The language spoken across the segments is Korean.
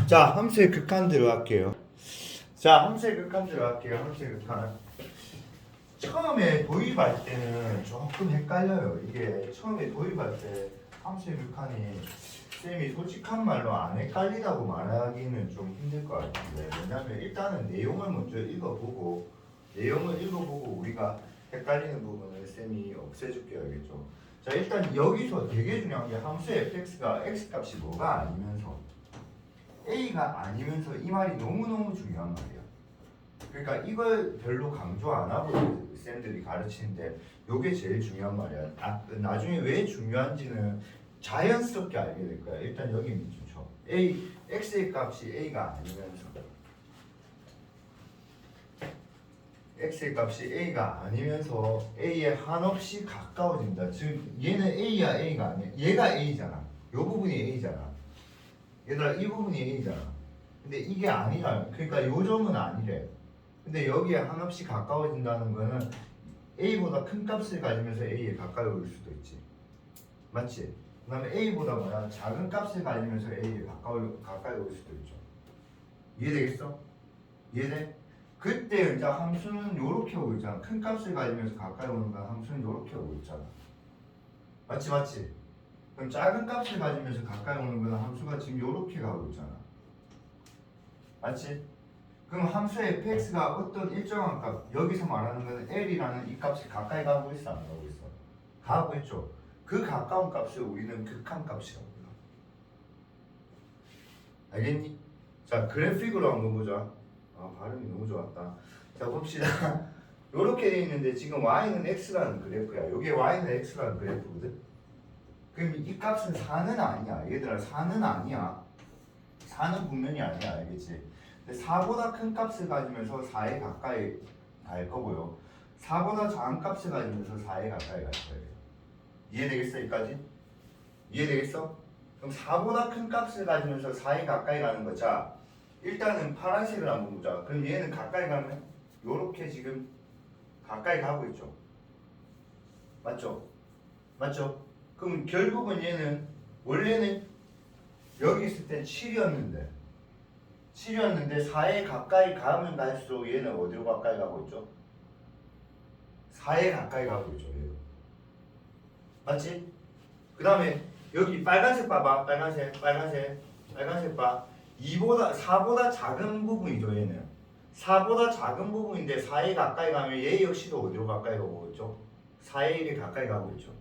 자, 함수의 극한 들어갈게요. 자, 함수의 극한 들어갈게요. 함수의 극한. 처음에 도입할 때는 조금 헷갈려요. 이게 처음에 도입할 때 함수의 극한이 쌤이 솔직한 말로 안 헷갈리다고 말하기는 좀 힘들 것 같은데, 왜냐면 일단은 내용을 먼저 읽어보고 우리가 헷갈리는 부분을 쌤이 없애줄게요. 알겠죠? 자, 일단 여기서 되게 중요한 게 함수의 fx가 x값이 뭐가 아니면서 a가 아니면서 이 말이 너무너무 중요한 말이야. 그러니까 이걸 별로 강조 안 하고 쌤들이 가르치는데 요게 제일 중요한 말이야. 나중에 왜 중요한지는 자연스럽게 알게 될 거야. 일단 여기 밑줄 쳐. x의 값이 a가 아니면서 x의 값이 a가 아니면서 a에 한없이 가까워진다. 즉 얘는 a야 a가 아니야. 얘가 a잖아. 요 부분이 a잖아. 얘들아 이 부분이 a잖아. 근데 이게 아니라 그러니까 요 점은 아니래. 근데 여기에 한없이 가까워진다는 거는 a보다 큰 값을 가지면서 a에 가까이 올 수도 있지. 맞지? 그 다음에 a보다 뭐야? 작은 값을 가지면서 a에 가까이 올 수도 있죠. 이해되겠어? 이해돼? 그때 이제 함수는 요렇게 오고 있잖아. 큰 값을 가지면서 가까이 오는 건 함수는 요렇게 오고 있잖아. 맞지 맞지? 그럼 작은 값을 가지면서 가까이 오는 건 함수가 지금 요렇게 가고 있잖아. 맞지? 그럼 함수의 fx가 어떤 일정한 값, 여기서 말하는 거는 l이라는 이 값이 가까이 가고 있어 안 가고 있어? 가고 있죠. 그 가까운 값을 우리는 극한 값이라고 불러. 알겠니? 자, 그래픽으로 한번 보자. 아, 발음이 너무 좋았다. 자, 봅시다. 요렇게 돼 있는데 지금 y는 x라는 그래프야. 요게 y는 x라는 그래프거든. 그럼 이 값은 4는 아니야. 얘들아 4는 아니야. 4는 분명히 아니야. 알겠지? 근데 4보다 큰 값을 가지면서 4에 가까이 갈 거고요. 4보다 작은 값을 가지면서 4에 가까이 갈 거예요. 이해되겠어? 여기까지? 이해되겠어? 그럼 4보다 큰 값을 가지면서 4에 가까이 가는 거. 자, 일단은 파란색을 한번 보자. 그럼 얘는 가까이 가면 요렇게 지금 가까이 가고 있죠. 맞죠? 맞죠? 그럼 결국은 얘는 원래는 여기 있을 땐 7이었는데 4에 가까이 가면 갈수록 얘는 어디로 가까이 가고 있죠? 4에 가까이 가고 있죠. 얘도. 맞지? 그 다음에 여기 빨간색 봐봐. 빨간색 봐. 4보다 작은 부분이죠. 얘는 4보다 작은 부분인데 4에 가까이 가면 얘 역시도 어디로 가까이 가고 있죠? 4에 1에 가까이 가고 있죠.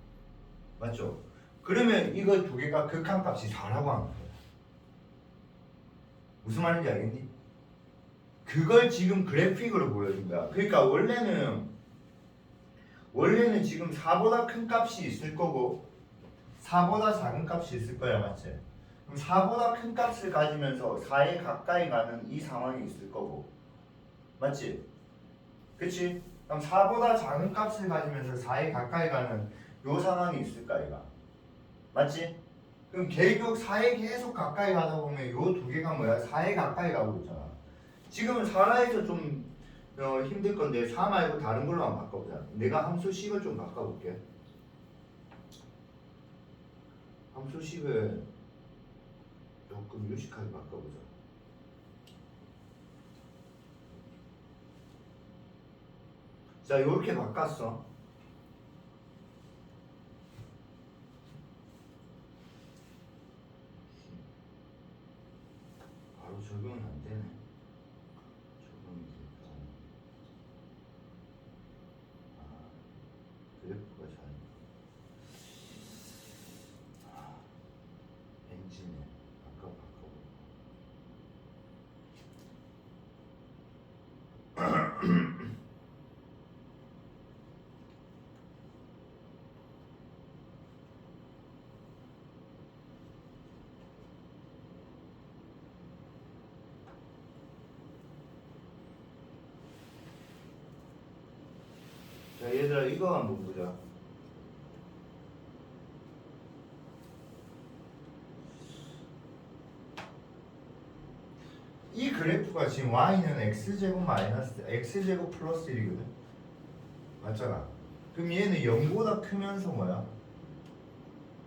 맞죠? 그러면 이거 두 개가 극한값이 4라고 하는 거야. 무슨 말인지 알겠니? 그걸 지금 그래픽으로 보여준 거야. 그러니까 원래는 지금 4보다 큰 값이 있을 거고 4보다 작은 값이 있을 거야. 맞지? 그럼 4보다 큰 값을 가지면서 4에 가까이 가는 이 상황이 있을 거고 맞지? 그치? 그럼 4보다 작은 값을 가지면서 4에 가까이 가는 요 상황이 있을까 얘가? 맞지? 그럼 계속 4에 계속 가까이 가다 보면 요 두 개가 뭐야? 4에 가까이 가고 있잖아. 지금은 4라에서 좀 힘들 건데 4 말고 다른 걸로 한번 바꿔보자. 내가 함수식을 좀 바꿔볼게. 함수식을 조금 유식하게 바꿔보자. 자, 요렇게 바꿨어. 바로 적용은 안 되네. 적용이 될까? 그래프가 잘. 엔진에 아까 바꿔볼까? 자, 얘들아 이거 한번 보자. 이 그래프가 지금 y는 x제곱 마이너스 x제곱 플러스 1이거든. 맞잖아. 그럼 얘는 0보다 크면서 뭐야?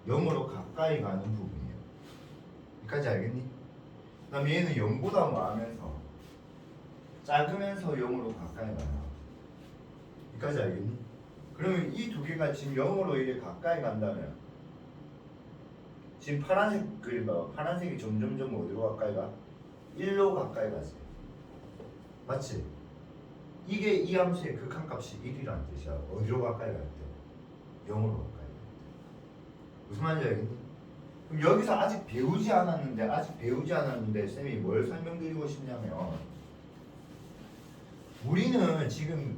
0으로 가까이 가는 부분이야. 여기까지 알겠니? 그 다음에 얘는 0보다 뭐하면서 작으면서 0으로 가까이 가요. 여기까지 알겠니? 그러면 이 두 개가 지금 0으로 이렇게 가까이 간다면 지금 파란색 그림 파란색이 점점점 어디로 가까이 가? 1로 가까이 가지. 맞지? 이게 이 함수의 극한값이 1이라는 뜻이야. 어디로 가까이 갈 때? 0으로 가까이 갈 때. 무슨 말인지 알겠니? 그럼 여기서 아직 배우지 않았는데 쌤이 뭘 설명드리고 싶냐면 우리는 지금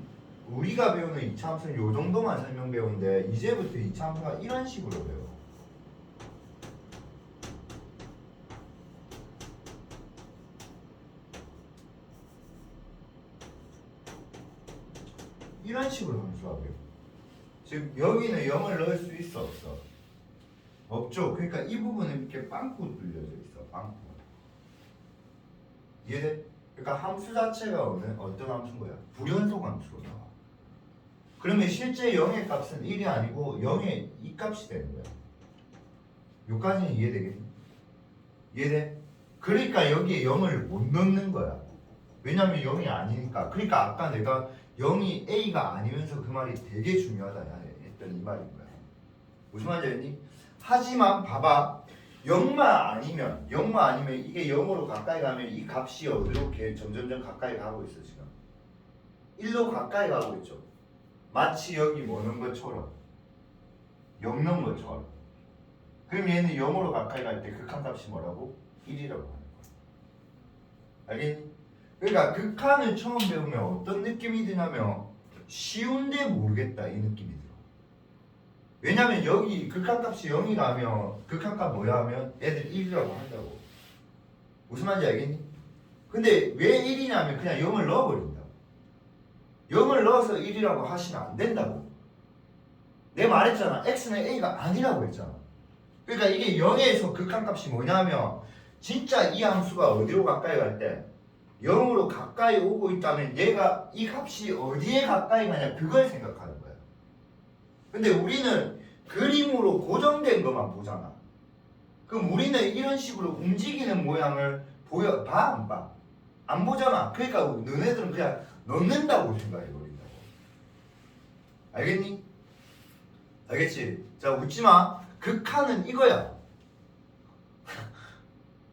우리가 배우는 2차 함수는 요 정도만 설명 배우는데 이제부터 2차 함수가 이런 식으로 배워. 이런 식으로 함수가 배워. 즉 여기는 0을 넣을 수 있어 없어? 없죠. 그러니까 이 부분은 이렇게 빵꾸 뚫려져 있어. 빵꾸. 이해돼? 그러니까 함수 자체가 어떤 함수인 거야? 불연속 함수로 나와. 그러면 실제 0의 값은 1이 아니고 0의 이 값이 되는 거야. 여기까지는 이해되겠니? 이해돼? 그러니까 여기에 0을 못 넣는 거야. 왜냐면 0이 아니니까. 그러니까 아까 내가 0이 A가 아니면서 그 말이 되게 중요하다 했던 이 말인 거야. 무슨 말인지 알겠니? 하지만 봐봐. 0만 아니면 이게 0으로 가까이 가면 이 값이 어디로 점점점 가까이 가고 있어 지금. 1로 가까이 가고 있죠. 마치 여기 뭐는 것처럼 0 넣은 것처럼. 그럼 얘는 0으로 가까이 갈 때 극한값이 뭐라고? 1이라고 하는 거야. 알겠니? 그러니까 극한을 처음 배우면 어떤 느낌이 드냐면 쉬운데 모르겠다 이 느낌이 들어. 왜냐면 여기 극한값이 0이라면 극한값 뭐야 하면 애들 1이라고 한다고. 무슨 말인지 알겠니? 근데 왜 1이냐면 그냥 0을 넣어버린다. 0을 넣어서 1이라고 하시면 안 된다고. 내가 말했잖아. x는 a가 아니라고 했잖아. 그러니까 이게 0에서 극한값이 뭐냐면 진짜 이 함수가 어디로 가까이 갈 때 0으로 가까이 오고 있다면 얘가 이 값이 어디에 가까이 가냐 그걸 생각하는 거야. 근데 우리는 그림으로 고정된 것만 보잖아. 그럼 우리는 이런 식으로 움직이는 모양을 봐? 안 봐? 안 보잖아. 그러니까 너네들은 그냥 넣는다고 생각해버린다고. 알겠니? 알겠지? 자 웃지마. 극한은 이거야.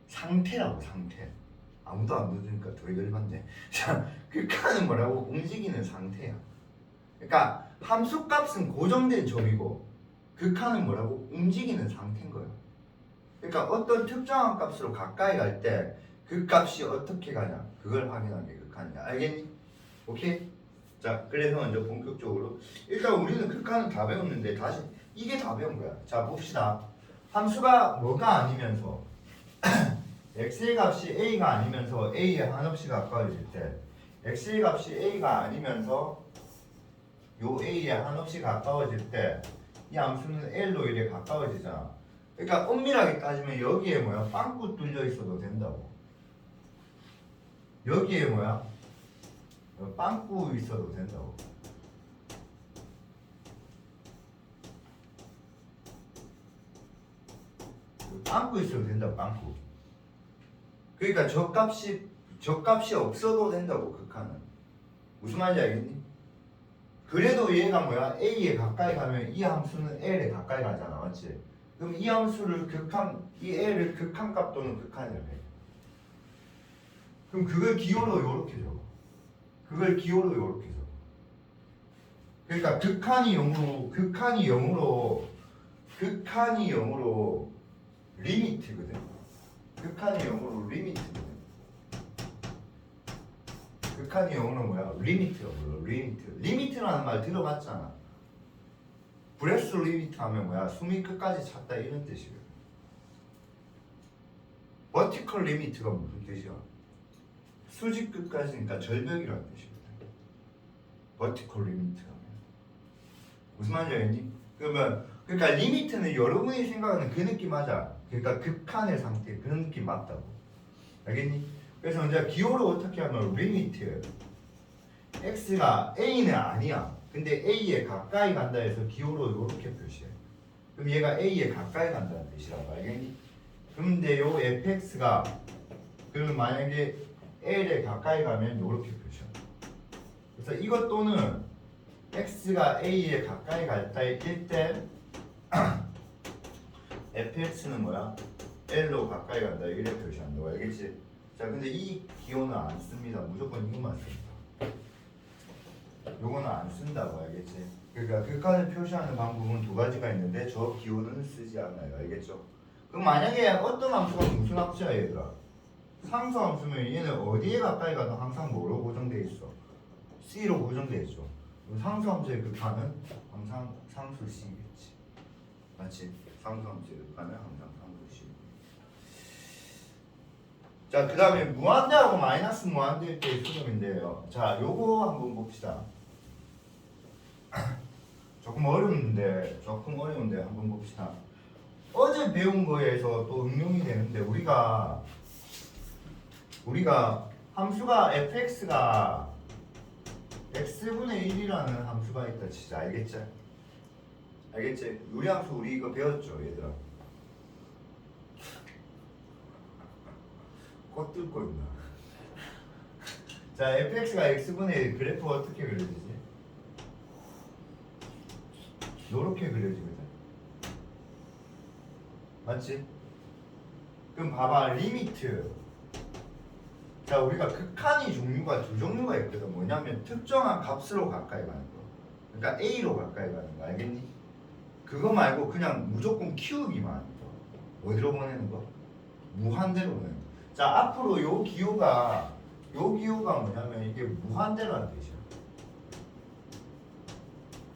상태라고 상태. 아무도 안 넣으니까 더 열받네. 자 극한은 뭐라고? 움직이는 상태야. 그러니까 함수값은 고정된 점이고 극한은 뭐라고? 움직이는 상태인 거야. 그러니까 어떤 특정한 값으로 가까이 갈 때 그 값이 어떻게 가냐 그걸 확인하는 게 극한이야. 알겠니? 오케이? 자 그래서 먼저 본격적으로 일단 우리는 극한은 다 배웠는데 다시 이게 다 배운 거야. 자 봅시다. 함수가 뭐가 아니면서 x의 값이 a가 아니면서 a에 한없이 가까워질 때 x의 값이 a가 아니면서 요 a에 한없이 가까워질 때 이 함수는 l로 이렇게 가까워지잖아. 그러니까 엄밀하게 따지면 여기에 뭐야? 빵꾸 뚫려 있어도 된다고. 여기에 뭐야? 빵꾸 있어도 된다고. 빵꾸 있어도 된다고. 빵꾸. 그러니까 저 값이 없어도 된다고. 극한은. 무슨 말인지 알겠니? 그래도 얘가 뭐야? A에 가까이 가면 이 함수는 L에 가까이 가잖아. 맞지? 그럼 이 함수를 이 L을 극한값 또는 극한이라고 해. 그럼 그걸 기호로 요렇게 적어. 그걸 기호로 요렇게 적어. 그러니까 극한이 0으로 리미트거든. 극한이 0으로 리미트거든. 극한이 0으로 뭐야? 리미트가 뭐야? 리미트라는 말 들어봤잖아. 브레스 리미트 하면 뭐야? 숨이 끝까지 찼다 이런 뜻이거든. 버티컬 리미트가 무슨 뜻이야? 수직 끝까지니까 절벽이라는 뜻이거든. 버티컬 리미트가 무슨 말인지 알겠니? 그러니까 리미트는 여러분이 생각하는 그 느낌 맞아. 그러니까 극한의 상태 그런 느낌 맞다고. 알겠니? 그래서 이제 기호로 어떻게 하면 리미트 x가 a는 아니야. 근데 a에 가까이 간다 해서 기호로 이렇게 표시해. 그럼 얘가 a에 가까이 간다는 뜻이라고. 알겠니? 근데 요 fx가 그러면 만약에 L에 가까이 가면 이렇게 표시한다. 그래서 이것 또는 x가 a에 가까이 갈 때일 fx는 뭐야? L로 가까이 간다 이래 표시한다고 알겠지? 자 근데 이 기호는 안 씁니다. 무조건 이것만 씁니다. 요거는 안 쓴다고 알겠지? 그러니까 극한을 표시하는 방법은 두 가지가 있는데 저 기호는 쓰지 않아요. 알겠죠? 그럼 만약에 어떤 함수가 무슨 함수야 얘들아? 상수 함수면 얘는 어디에 가까이 가도 항상 뭐로 고정돼 있어? C로 고정돼 있죠. 그럼 상수 함수의 극한은 항상 상수 C겠지. 맞지? 상수 함수의 극한은 항상 상수 C. 자, 그 다음에 무한대하고 마이너스 무한대일 때의 수렴인데요. 자, 요거 한번 봅시다. 조금 어려운데 한번 봅시다. 어제 배운 거에서 또 응용이 되는데 우리가 함수가 fx가 x분의 1이라는 함수가 있다 진짜 알겠지? 알겠지? 요리함수 우리 이거 배웠죠 얘들아? 꼭 뚫고 있나? 자 fx가 x분의 1 그래프 어떻게 그려지지? 요렇게 그려지거든. 맞지? 그럼 봐봐 리미트. 자 우리가 극한이 종류가 두 종류가 있거든. 뭐냐면 특정한 값으로 가까이 가는 거. 그러니까 A로 가까이 가는 거 알겠니? 그거 말고 그냥 무조건 키우기만 하는 거. 어디로 보내는 거? 무한대로 보내는 거. 자 앞으로 요 기호가 뭐냐면 이게 무한대라는 뜻이야.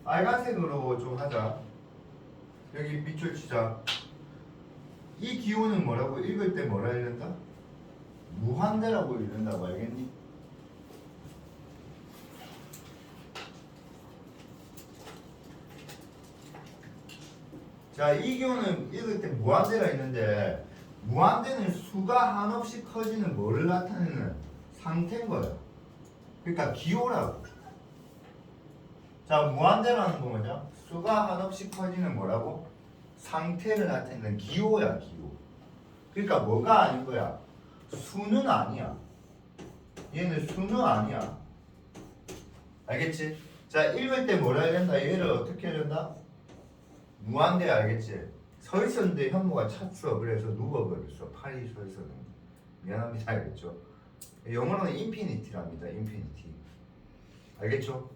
빨간색으로 좀 하자. 여기 밑줄 치자. 이 기호는 뭐라고 읽을 때 뭐라 읽는다? 무한대라고 읽는다고 알겠니? 자, 이 기호는 읽을 때 무한대가 있는데 무한대는 수가 한없이 커지는 뭐를 나타내는 상태인 거야. 그러니까 기호라고. 자, 무한대라는 거 뭐냐? 수가 한없이 커지는 뭐라고? 상태를 나타내는 기호야, 기호. 그러니까 뭐가 아닌 거야? 수는 아니야. 얘는 수는 아니야. 알겠지? 자, 읽을 때 뭐라 해야 된다? 얘를 어떻게 해야 된다? 무한대 알겠지? 서 있었는데 현모가 찼어. 그래서 누워버렸어. 팔이 서 있었는데. 미안합니다. 알겠죠? 영어로는 인피니티랍니다. 인피니티. 알겠죠?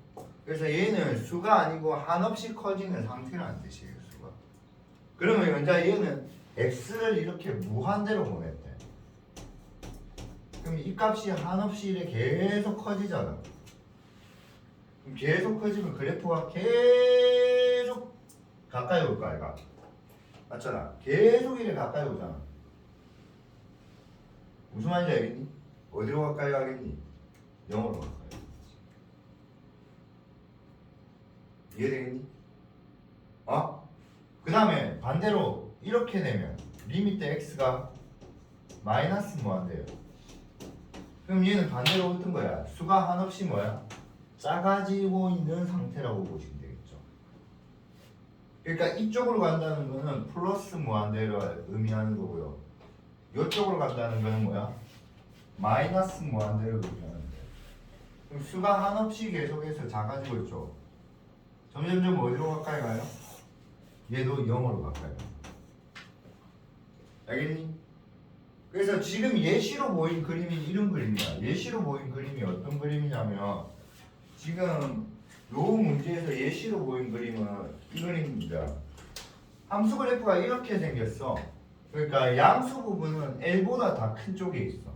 그래서 얘는 수가 아니고 한없이 커지는 상태라는 뜻이에요. 수가. 그러면 연자 얘는 x를 이렇게 무한대로 보냈대. 그럼 이 값이 한없이 이렇게 계속 커지잖아. 그럼 계속 커지면 그래프가 계속 가까이 올 거야, 얘가. 맞잖아. 계속 이렇게 가까이 오잖아. 무슨 말인지 알겠니? 어디로 가까이 가겠니? 0으로 가까이. 이해되겠니? 그 다음에 반대로 이렇게 되면 리미트 x가 마이너스 무한대예요. 그럼 얘는 반대로 어떤 거야? 수가 한없이 뭐야? 작아지고 있는 상태라고 보시면 되겠죠. 그러니까 이쪽으로 간다는 거는 플러스 무한대를 의미하는 거고요. 이쪽으로 간다는 거는 뭐야? 마이너스 무한대를 의미하는 거예요. 그럼 수가 한없이 계속해서 작아지고 있죠. 점점점 어디로 가까이 가요? 얘도 0으로 가까이 가요. 알겠니? 그래서 지금 예시로 보인 그림이 이런 그림이야. 예시로 보인 그림이 어떤 그림이냐면 지금 요 문제에서 예시로 보인 그림은 이 그림입니다. 함수 그래프가 이렇게 생겼어. 그러니까 양수 부분은 L보다 다 큰 쪽에 있어.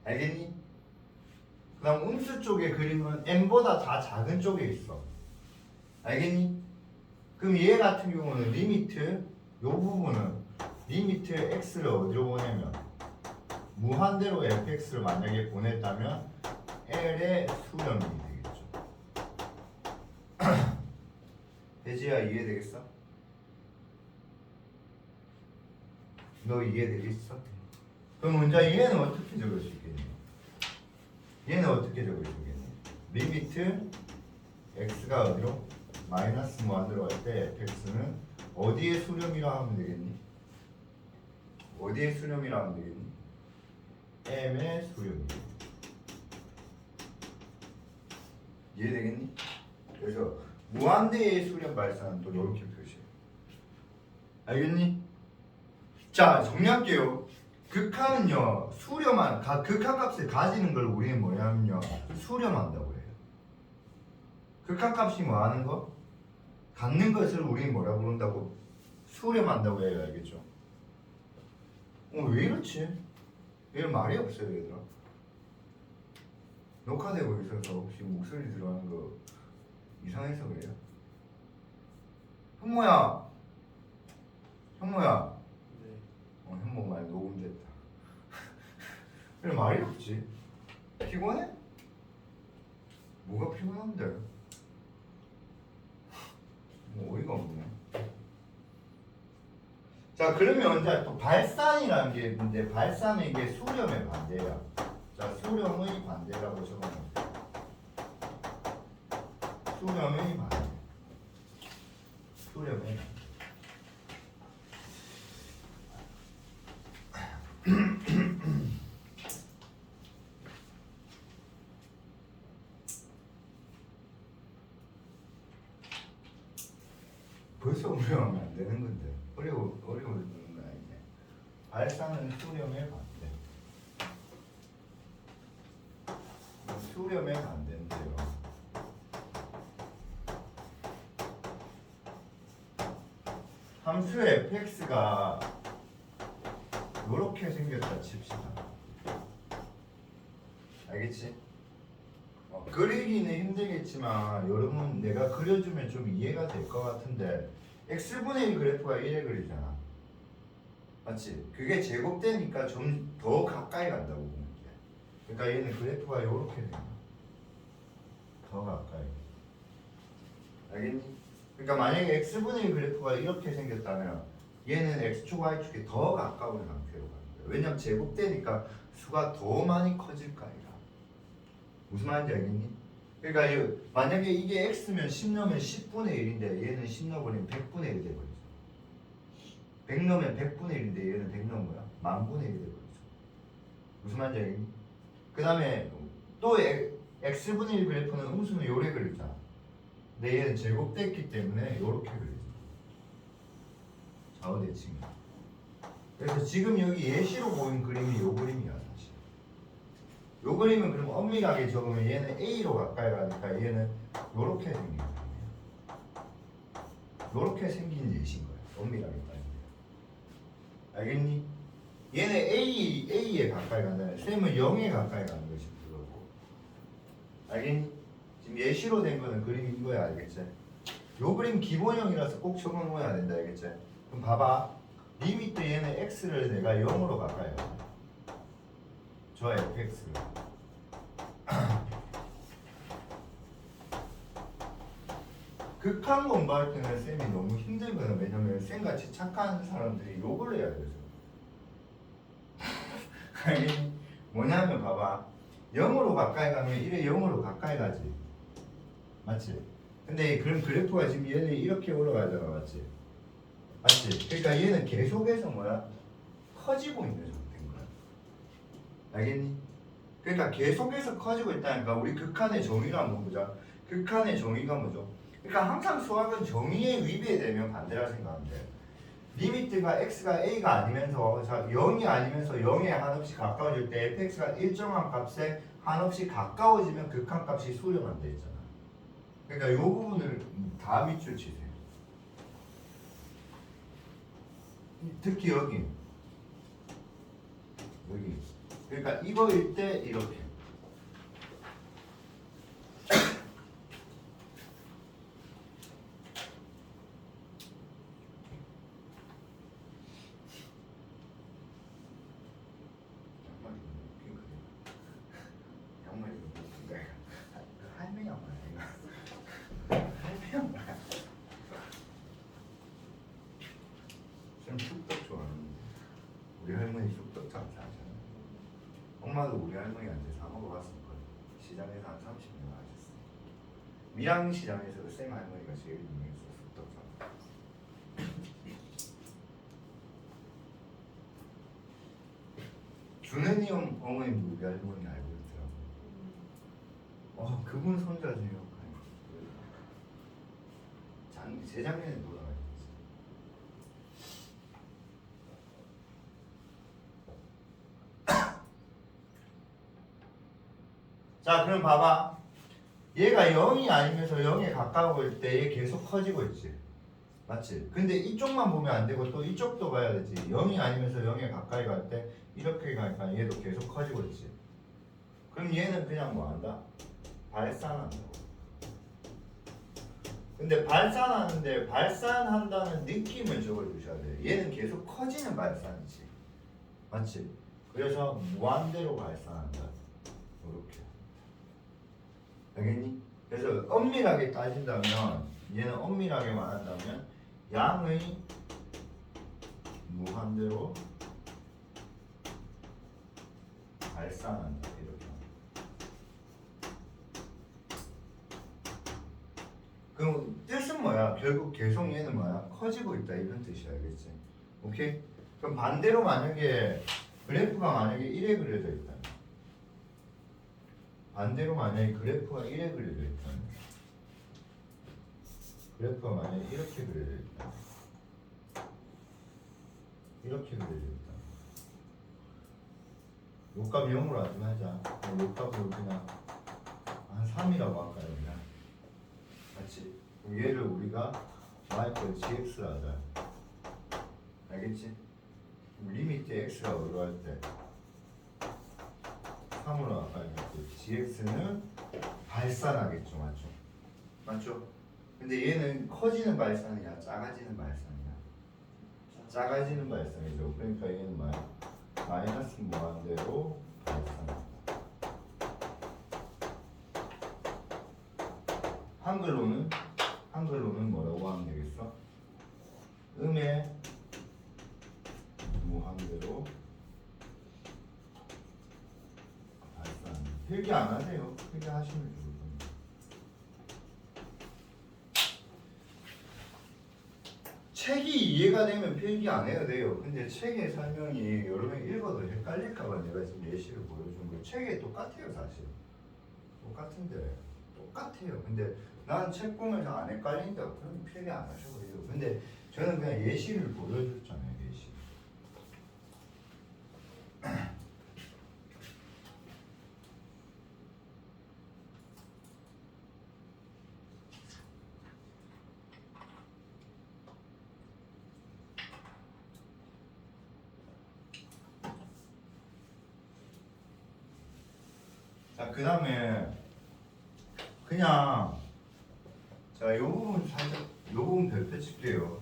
알겠니? 그 다음 음수 쪽의 그림은 M보다 다 작은 쪽에 있어. 알겠니? 그럼 얘 같은 경우는 리미트 요 부분은 리미트 x를 어디로 보내면 무한대로 fx를 만약에 보냈다면 L의 수렴이 되겠죠. 대지야 이해되겠어? 너 이해되겠어? 그럼 먼저 얘는 어떻게 적을 수 있겠니? 얘는 어떻게 적을 수 있겠니? 리미트 x가 어디로? 마이너스 무한대로 할 때 fx는 어디에 수렴이라 하면 되겠니? 어디의 수렴이라면 되겠니? m의 수렴. 이해되겠니? 그래서 무한대의 수렴 발산은 또 이렇게 표시해. 알겠니? 자, 정리할게요. 극한은요, 수렴한, 극한값을 가지는 걸 우리는 뭐냐면요, 수렴한다고 해요. 극한값이 뭐 하는 거? 갖는 것을 우리는 뭐라고 부른다고? 수렴한다고 해요. 알겠죠? 왜 이렇지? 이런 말이 없어요, 얘들아. 녹화되고 있어서 혹시 목소리 들어가는 거 이상해서 그래요? 현모야! 현모야! 네. 현모 말 녹음됐다. 왜 말이 없지? 피곤해? 뭐가 피곤한데? 뭐 어이가 없네. 자, 그러면 이제 또 발산이라는 게 있는데 발산은 이게 수렴의 반대야. 자, 수렴의 반대라고 적어놓을게요. 수렴의 반대. 수렴의 반대. 벌써 어려우면 안 되는 건데 어려운 건 아니네. 발산은 수렴의 반대. 수렴의 반대인데요. 함수 fx가 이렇게 생겼다 칩시다. 알겠지? 그리기는 힘들겠지만 여러분 내가 그려주면 좀 이해가 될 것 같은데 x분의 1 그래프가 1에 그리잖아. 맞지? 그게 제곱되니까 좀 더 가까이 간다고 보는 게. 그러니까 얘는 그래프가 이렇게 된다. 더 가까이. 알겠니? 그러니까 만약에 x분의 1 그래프가 이렇게 생겼다면 얘는 x축 y축이 더 가까운 상태로 가는 거야. 왜냐면 제곱되니까 수가 더 많이 커질 거 아니라. 무슨 말인지 알겠니? 그러니까 만약에 이게 x면 10 넣으면 10분의 1인데 얘는 10 넣어버리면 100분의 1이 돼버리죠. 100 넣으면 100분의 1인데 얘는 100 넣으면 뭐야? 만분의 1이 돼버리죠. 무슨 말인지 알겠니? 그 다음에 또 x분의 1 그래프는 음수는 요래 그리잖아. 근데 얘는 제곱됐기 때문에 요렇게 그리죠. 좌우대칭. 그래서 지금 여기 예시로 보인 그림이 요 그림이야 사실. 요 그림은 그럼 엄밀하게 적으면 얘는 A로 가까이 가니까 얘는 요렇게 생긴 거예요. 요렇게 생긴 예시인 거예요. 엄밀하게 따지면. 알겠니? 얘는 A에 가까이 간다면 쌤은 0에 가까이 가는 것이 그거고. 알겠니? 지금 예시로 된 거는 그림이 이거야. 알겠지? 요 그림 기본형이라서 꼭 적어놓아야 된다. 알겠지? 그럼 봐봐. 리미트 얘는 x를 내가 0으로 가까이 가. 저 fx를. 극한 공부할 때는 쌤이 너무 힘들거든. 왜냐면 쌤같이 착한 사람들이 욕을 해야 돼서. 아니 뭐냐면 봐봐. 0으로 가까이 가면 1에 0으로 가까이 가지. 맞지? 근데 그럼 그래프가 지금 얘는 이렇게 올라가잖아. 맞지? 맞지? 그러니까 얘는 계속해서 뭐야? 커지고 있는 상태인 거야. 알겠니? 그러니까 계속해서 커지고 있다니까. 우리 극한의 정의를 한번 보자. 극한의 정의가 뭐죠? 그러니까 항상 수학은 정의에 위배되면 반대라 생각하면 돼. 리미트가 x가 a가 아니면서 0이 아니면서 0에 한없이 가까워질 때 fx가 일정한 값에 한없이 가까워지면 극한값이 수렴한다 했잖아. 그러니까 이 부분을 다 밑줄 치세요. 특히 여기. 그러니까 이거일 때 이렇게. 쑥떡 좋아하는데 우리 할머니 쑥떡 잘 사잖아. 엄마도 우리 할머니한테 사 먹어봤을 거야. 시장에서 한 30년 하셨어. 밀양시장에서 쌤 할머니가 제일 유명했어. 쑥떡 사. 준현이 형 어머님 우리 할머니 알고 있더라고. 그분 손자세요. 재작년에 돌아가셨어요. 자, 그럼 봐봐. 얘가 0이 아니면서 0에 가까울 때 얘 계속 커지고 있지. 맞지? 근데 이쪽만 보면 안 되고 또 이쪽도 봐야 되지. 0이 아니면서 0에 가까이 갈 때 이렇게 가니까 얘도 계속 커지고 있지. 그럼 얘는 그냥 뭐 한다? 발산한다고. 근데 발산하는데 발산한다는 느낌을 적어주셔야 돼. 얘는 계속 커지는 발산이지. 맞지? 그래서 무한대로 발산한다. 이렇게. 알겠니? 그래서 엄밀하게 따진다면 얘는 엄밀하게 말한다면 양의 무한대로 발산한다. 이렇게. 그럼 뜻은 뭐야? 결국 계속 얘는 뭐야? 커지고 있다 이런 뜻이야. 알겠지? 오케이? 그럼 반대로 만약에 그래프가 만약에 1에 그려져 있다. 반대로 만약에 그래프가 1에 그려져 있다. 그래프가 만약에 이렇게 그려져 있다. 이렇게 그려져 있다. 요값 0으로 하지 말자. 요값으로 그냥 한 3이라고 할까요? 그냥. 맞지? 얘를 우리가 y gx로 하자. 알겠지? 리미트 x가 어디로 할 때 3으로 할까요? gx는 발산하겠죠. 맞죠? 맞죠? 근데 얘는 커지는 발산이야? 작아지는 발산이야? 작아지는 발산이죠. 그러니까 얘는 뭐야? 마이너스 무한대로 발산한다. 한글로는 뭐라고 하면 되겠어? 음의 무한대로 발산. 필기 안 하세요. 필기 하시면 좋을 겁니다. 책이 이해가 되면 필기 안 해도 돼요. 근데 책의 설명이 여러 명 읽어도 헷갈릴까봐 내가 지금 예시를 보여준 거예요. 책에 똑같아요, 사실. 똑같은데. 똑같아요. 근데 난 책 보면서 안 헷갈린다. 그럼 필기 안 하셔도 돼요. 근데 저는 그냥 예시를 보여줬잖아요. 예시. 자, 그 다음에 그냥 자, 요 부분 살짝 요 부분 별표 칠게요.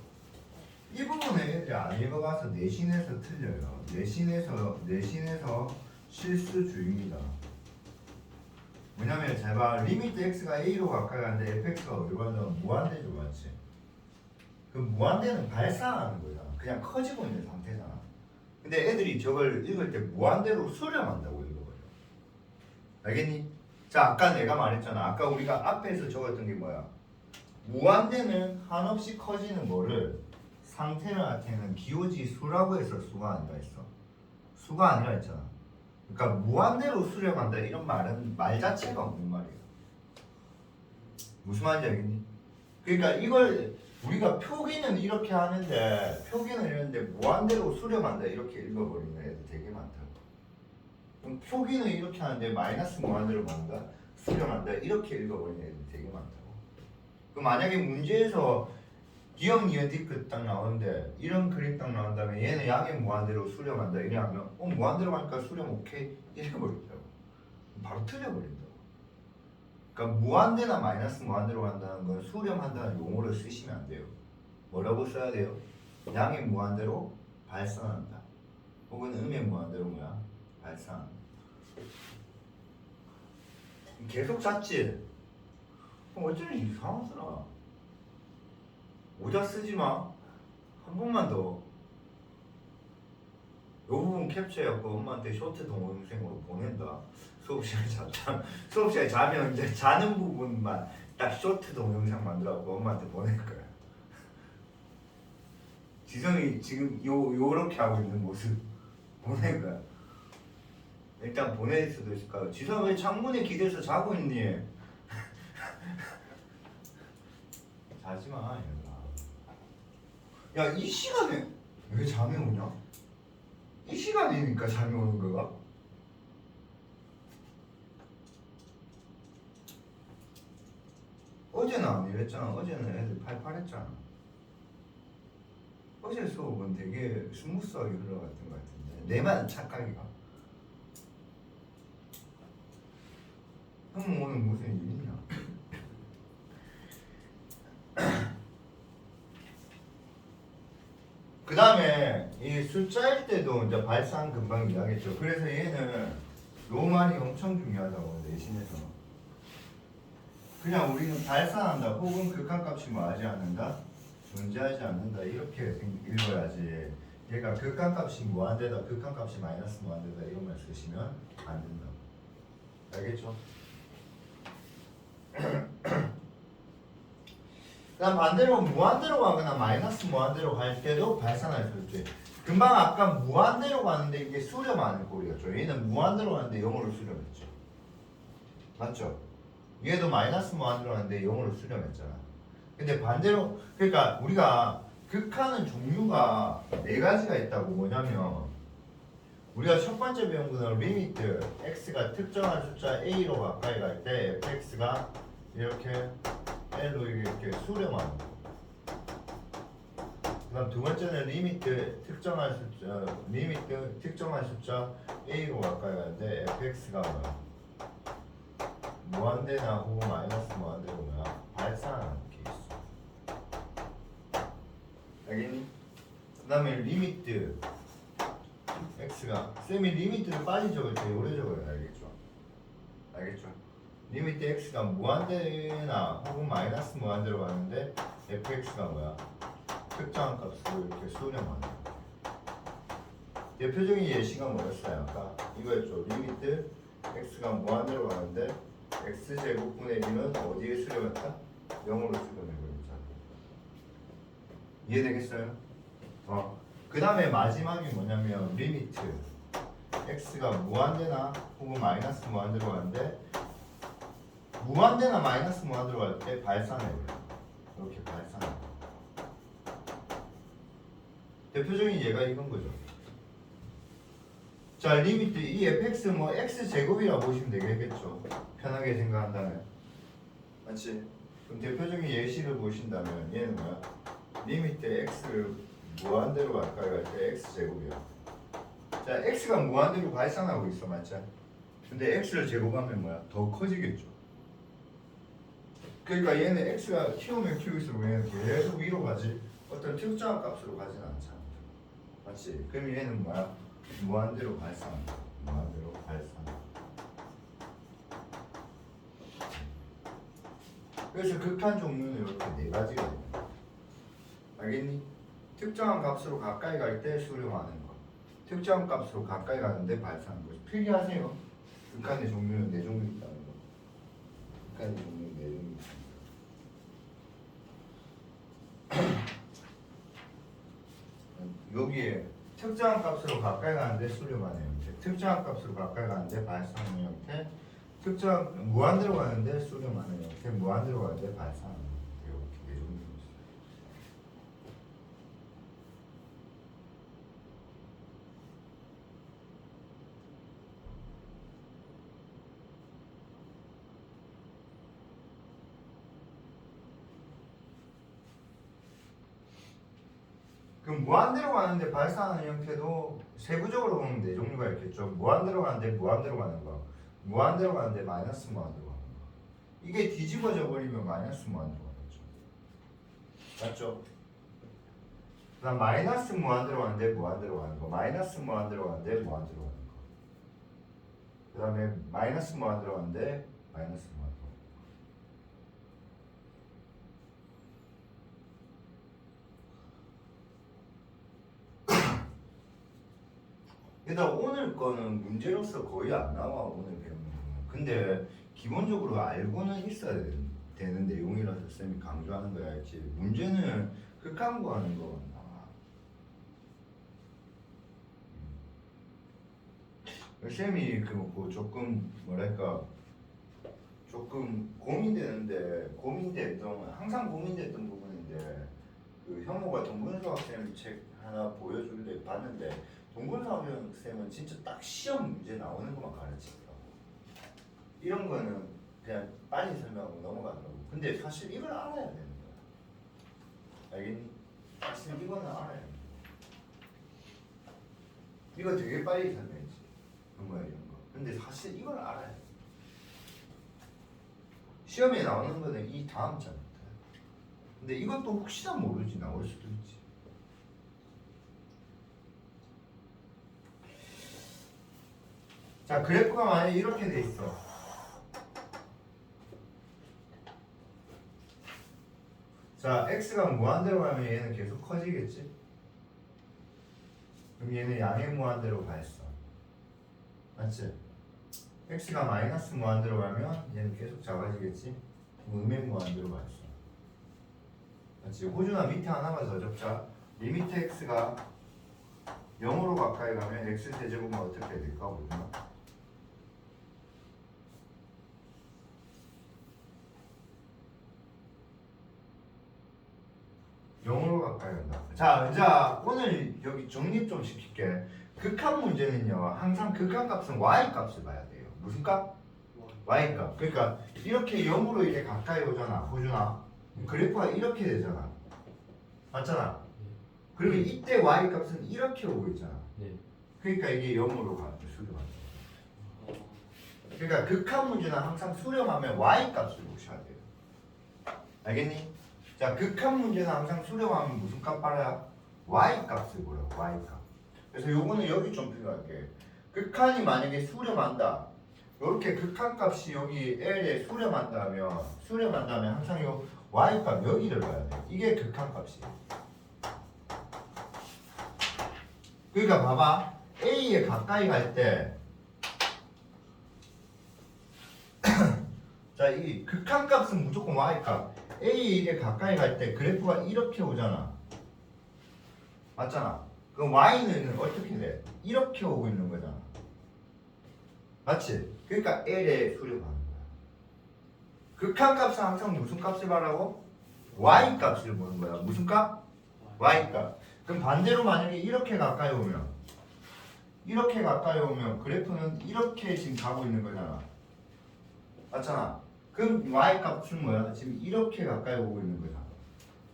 이 부분에 애들이 안 읽어가서 내신에서 틀려요. 내신에서 실수주의입니다. 뭐냐면 제발 리미트 x가 a로 가까이 가는데 fx가 어디로 가냐면 무한대죠. 맞지? 그 무한대는 발산하는 거잖아. 그냥 커지고 있는 상태잖아. 근데 애들이 저걸 읽을 때 무한대로 수렴한다고 읽어버려. 알겠니? 자, 아까 내가 말했잖아. 아까 우리가 앞에서 적었던 게 뭐야? 무한대는 한없이 커지는 거를 상태한테는 기호지 수라고 해서 수가 아니라 했어. 수가 아니라 했잖아. 그러니까 무한대로 수렴한다 이런 말은 말 자체가 없는 말이에요. 무슨 말인지 알겠니? 그러니까 이걸 우리가 표기는 이렇게 하는데 표기는 이런데 무한대로 수렴한다 이렇게 읽어버리는 애들 되게 많다고. 그럼 표기는 이렇게 하는데 마이너스 무한대로 뭔가 수렴한다 이렇게 읽어버리는 애들 되게 많다고. 그 만약에 문제에서 기억 니은 디귿 딱 나오는데 이런 그림 딱 나온 다음에 얘는 양의 무한대로 수렴한다 이래하면 무한대로 가니까 수렴 오케이 읽어버린다고. 바로 틀려버린다고. 그러니까 무한대나 마이너스 무한대로 간다는 건 수렴한다는 용어를 쓰시면 안 돼요. 뭐라고 써야 돼요? 양의 무한대로 발산한다. 혹은 음의 무한대로 뭐야? 발산. 계속 잤지? 그럼 어쩌면 이상하더라. 모자 쓰지 마. 한 번만 더. 요 부분 캡처해갖고 엄마한테 쇼트 동영상으로 보낸다. 수업 시간에 자면 이제 자는 부분만 딱 쇼트 동영상 만들어갖고 엄마한테 보낼 거야. 지성이 지금 요렇게 하고 있는 모습 보낼 거야. 일단 보낼 수도 있을까요? 지성 왜 창문에 기대서 자고 있니? 자지마 얘들아. 야 이 시간에 왜 잠이 오냐? 이 시간이니까 잠이 오는 거가? 어제는 안 이랬잖아. 어제는 애들 팔팔했잖아. 어제 수업은 되게 스무스하게 흘러갔던 것 같은데 내만 착각이가. 형은 오늘 무슨 일 있냐? 그 다음에 이 숫자일 때도 이제 발상 금방 이야기했죠. 그래서 얘는 로만이 엄청 중요하다고 내신에서. 그냥 우리는 발산한다 혹은 극한값이 뭐하지 않는다? 존재하지 않는다 이렇게 읽어야지. 얘가 극한값이 무한대다 극한값이 마이너스 무한대다 이런 말 쓰시면 안 된다고. 알겠죠? 그다음 반대로 무한대로 가거나 마이너스 무한대로 갈 때도 발산할 수 있지. 금방 아까 무한대로 가는데 이게 수렴하는 꼴이었죠. 얘는 무한대로 가는데 0으로 수렴했죠. 맞죠? 얘도 마이너스 무한대로 가는데 0으로 수렴했잖아. 근데 반대로 그러니까 우리가 극하는 종류가 네 가지가 있다고. 뭐냐면 우리가 첫 번째 배운 거는 리미트 x가 특정한 숫자 a로 가까이 갈 때 fx가 이렇게 L로 이렇게 수렴하는 거. 그다음 두 번째는 리미트 특정한 숫자 A로 가까이 가는데 fx가 뭐야? 무한대나 혹은 마이너스 무한대로 뭐야? 발산하는 게 있어. 알겠니? 그다음에 리미트 x가 쌤이 리미트를 빨리 적을 때 오래 적어야 알겠죠? 알겠죠? 리미트 x가 무한대나 혹은 마이너스 무한대로 가는데 fx가 뭐야? 특정한 값으로 이렇게 수렴하는 거야. 대표적인 예시가 뭐였어요? 아까 이거였죠. 리미트 x가 무한대로 가는데 x제곱분의 1은 어디에 수렴했다? 0으로 수렴해버렸잖아. 이해되겠어요? 그 다음에 마지막이 뭐냐면 리미트 x가 무한대나 혹은 마이너스 무한대로 가는데 무한대나 마이너스 무한대로 갈 때 발산해버려. 이렇게 발산해. 대표적인 예가 이건 거죠. 자, 리미트 이 fx 뭐 x제곱이라고 보시면 되겠죠. 편하게 생각한다면. 맞지? 그럼 대표적인 예시를 보신다면 얘는 뭐야? 리미트 x를 무한대로 가까이 갈 때 x제곱이야. 자, x가 무한대로 발산하고 있어. 맞지? 근데 x를 제곱하면 뭐야? 더 커지겠죠. 그러니까 얘는 x가 키우면 키울수록 얘는 계속 위로 가지 어떤 특정한 값으로 가지는 않잖아. 맞지? 그럼 얘는 뭐야? 무한대로 발산한다. 무한대로 발산. 그래서 극한 종류는 이렇게 네 가지가 있다. 알겠니? 특정한 값으로 가까이 갈 때 수렴하는 거. 특정한 값으로 가까이 가는데 발산하는 거. 필기하세요. 극한의 종류는 네 종류 있다는 거. 극한의 종류는 네 종류 있다. 여기에 특정한 값으로 가까이 가는데 수렴하는 형태, 특정한 값으로 가까이 가는데 발산하는 형태, 특정 무한대로 가는데 수렴하는 형태, 무한대로 가는데 발산하는 형태. 이렇게 네 종류 있어요. 그럼 무한대로 가는데 발산하는 형태도 세부적으로 보면 네 종류가 있겠죠. 무한대로 가는데 무한대로 가는 거, 무한대로 가는데 마이너스 무한대로 가는 거. 이게 뒤집어져 버리면 마이너스 무한대로 가겠죠. 맞죠? 그다음 마이너스 무한대로 가는데 무한대로 가는 거, 마이너스 무한대로 가는데 무한대로 가는 거. 그다음에 마이너스 무한대로 가는데 마이너스 무한대로. 일단 오늘 거는 문제로서 거의 안 나와. 오늘 배우는 거는. 근데 기본적으로 알고는 있어야 되는 내용이라서 쌤이 강조하는 거야. 알지? 문제는 극한구하는 거 나와. 쌤이 그 조금 뭐랄까 조금 고민됐던 항상 고민됐던 부분인데 그 현모가 동근수학 쌤 책 하나 보여주는데 봤는데 동근수학 쌤은 진짜 딱 시험 문제 나오는 것만 가르치더라고. 이런 거는 그냥 빨리 설명하고 넘어가더라고. 근데 사실 이걸 알아야 되는 거야. 알겠니? 사실 이거는 알아야 돼. 이거 되게 빨리 설명했지. 뭐야 이런 거. 근데 사실 이걸 알아야 돼. 시험에 나오는 거는 이 다음 장부터. 근데 이것도 혹시나 모르지 나올 수도 있지. 자, 그래프가 만약에 이렇게 돼 있어. 자, x가 무한대로 가면 얘는 계속 커지겠지? 그럼 얘는 양의 무한대로 가 있어. 맞지? x가 마이너스 무한대로 가면 얘는 계속 작아지겠지? 음의 무한대로 가 있어. 맞지? 호준아 밑에 하나만 더 적자. 리미트 x가 0으로 가까이 가면 x 세제곱은 어떻게 될까? 호준아? 0으로 가까이 간다. 자, 이제 오늘 여기 정립 좀 시킬게. 극한 문제는요, 항상 극한 값은 y 값을 봐야 돼요. 무슨 값? y 값. 그러니까 이렇게 0으로 이렇게 가까이 오잖아, 호준아. 그래프가 이렇게 되잖아. 맞잖아. 그리고 이때 y 값은 이렇게 오고 있잖아. 네. 그러니까 이게 0으로 가는 수렴하는. 그러니까 극한 문제는 항상 수렴하면 y 값을 보셔야 돼요. 알겠니? 자, 극한 문제는 항상 수렴하면 무슨 값 빨아야? y 값을 보여. y 값. 그래서 요거는 여기 좀 필요할게. 극한이 만약에 수렴한다. 이렇게 극한 값이 여기 L에 수렴한다면 항상 요 y 값 여기를 봐야 돼. 이게 극한 값이에요. 그러니까 봐봐. A에 가까이 갈 때 자, 이 극한 값은 무조건 y 값. A에 가까이 갈 때 그래프가 이렇게 오잖아. 맞잖아. 그럼 y는 어떻게 돼? 이렇게 오고 있는 거잖아. 맞지? 그러니까 L에 수렴하는 거야. 극한 값은 항상 무슨 값을 말하고? y 값을 보는 거야. 무슨 값? y 값. 그럼 반대로 만약에 이렇게 가까이 오면 그래프는 이렇게 지금 가고 있는 거잖아. 맞잖아. 그럼 y 값은 뭐야? 지금 이렇게 가까이 오고 있는 거잖아.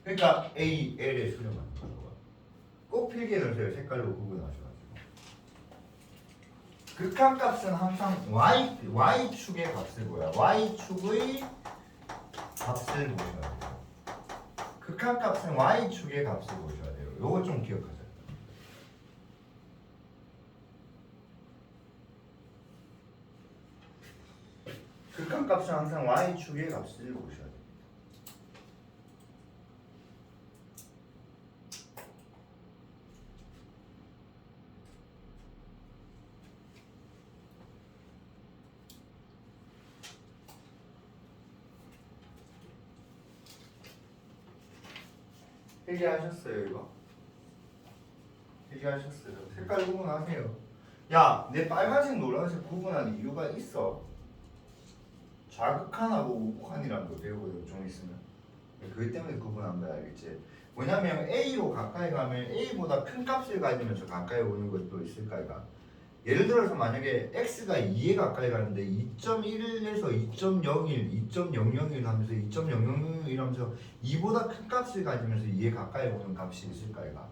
그러니까 A, L에 수렴하는 거야. 꼭 필기해 놓으세요. 색깔로 구분하셔가지고. 극한 값은 항상 Y축의 값을 보여. Y축의 값을 보셔야 돼요. 극한 값은 Y축의 값을 보셔야 돼요. 요거 좀 기억하세요. 극한 값은 항상 Y축의 값을 보셔야 돼요. 필기하셨어요 이거? 필기하셨어요. 색깔 구분하세요. 야, 내 빨간색 노란색 구분하는 이유가 있어. 좌극한하고 우극한이라는 거 배우거든 좀 있으면. 그것 때문에 구분한 거야, 알겠지? 뭐냐면 A로 가까이 가면 A보다 큰 값을 가지면서 가까이 오는 것도 있을까 이가. 예를 들어서 만약에 X가 2에 가까이 가는데 2.1에서 2.01, 2.001 하면서 2.001 하면서 2보다 큰 값을 가지면서 2에 가까이 오는 값이 있을까 이가.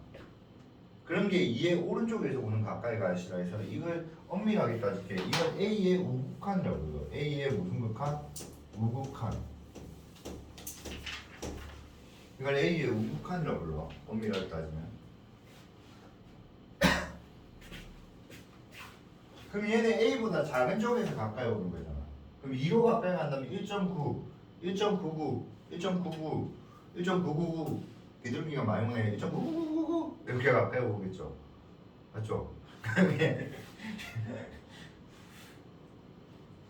그런 게 2의 오른쪽에서 오는 가까이 가시라 해서 이걸 엄밀하게 따질게. 이건 A의 우극한이라고 해요. A의 무슨 극한? 우극한. 이걸 A의 우극한이라고 불러. 엄밀하게 따지면. 그럼 얘는 A보다 작은 쪽에서 가까이 오는 거잖아. 그럼 2로 가까이 간다면 1.9, 1.99, 1.99, 1.999 비둘기가 많이 오네. 1.999 이렇게 가까이 오겠죠. 맞죠?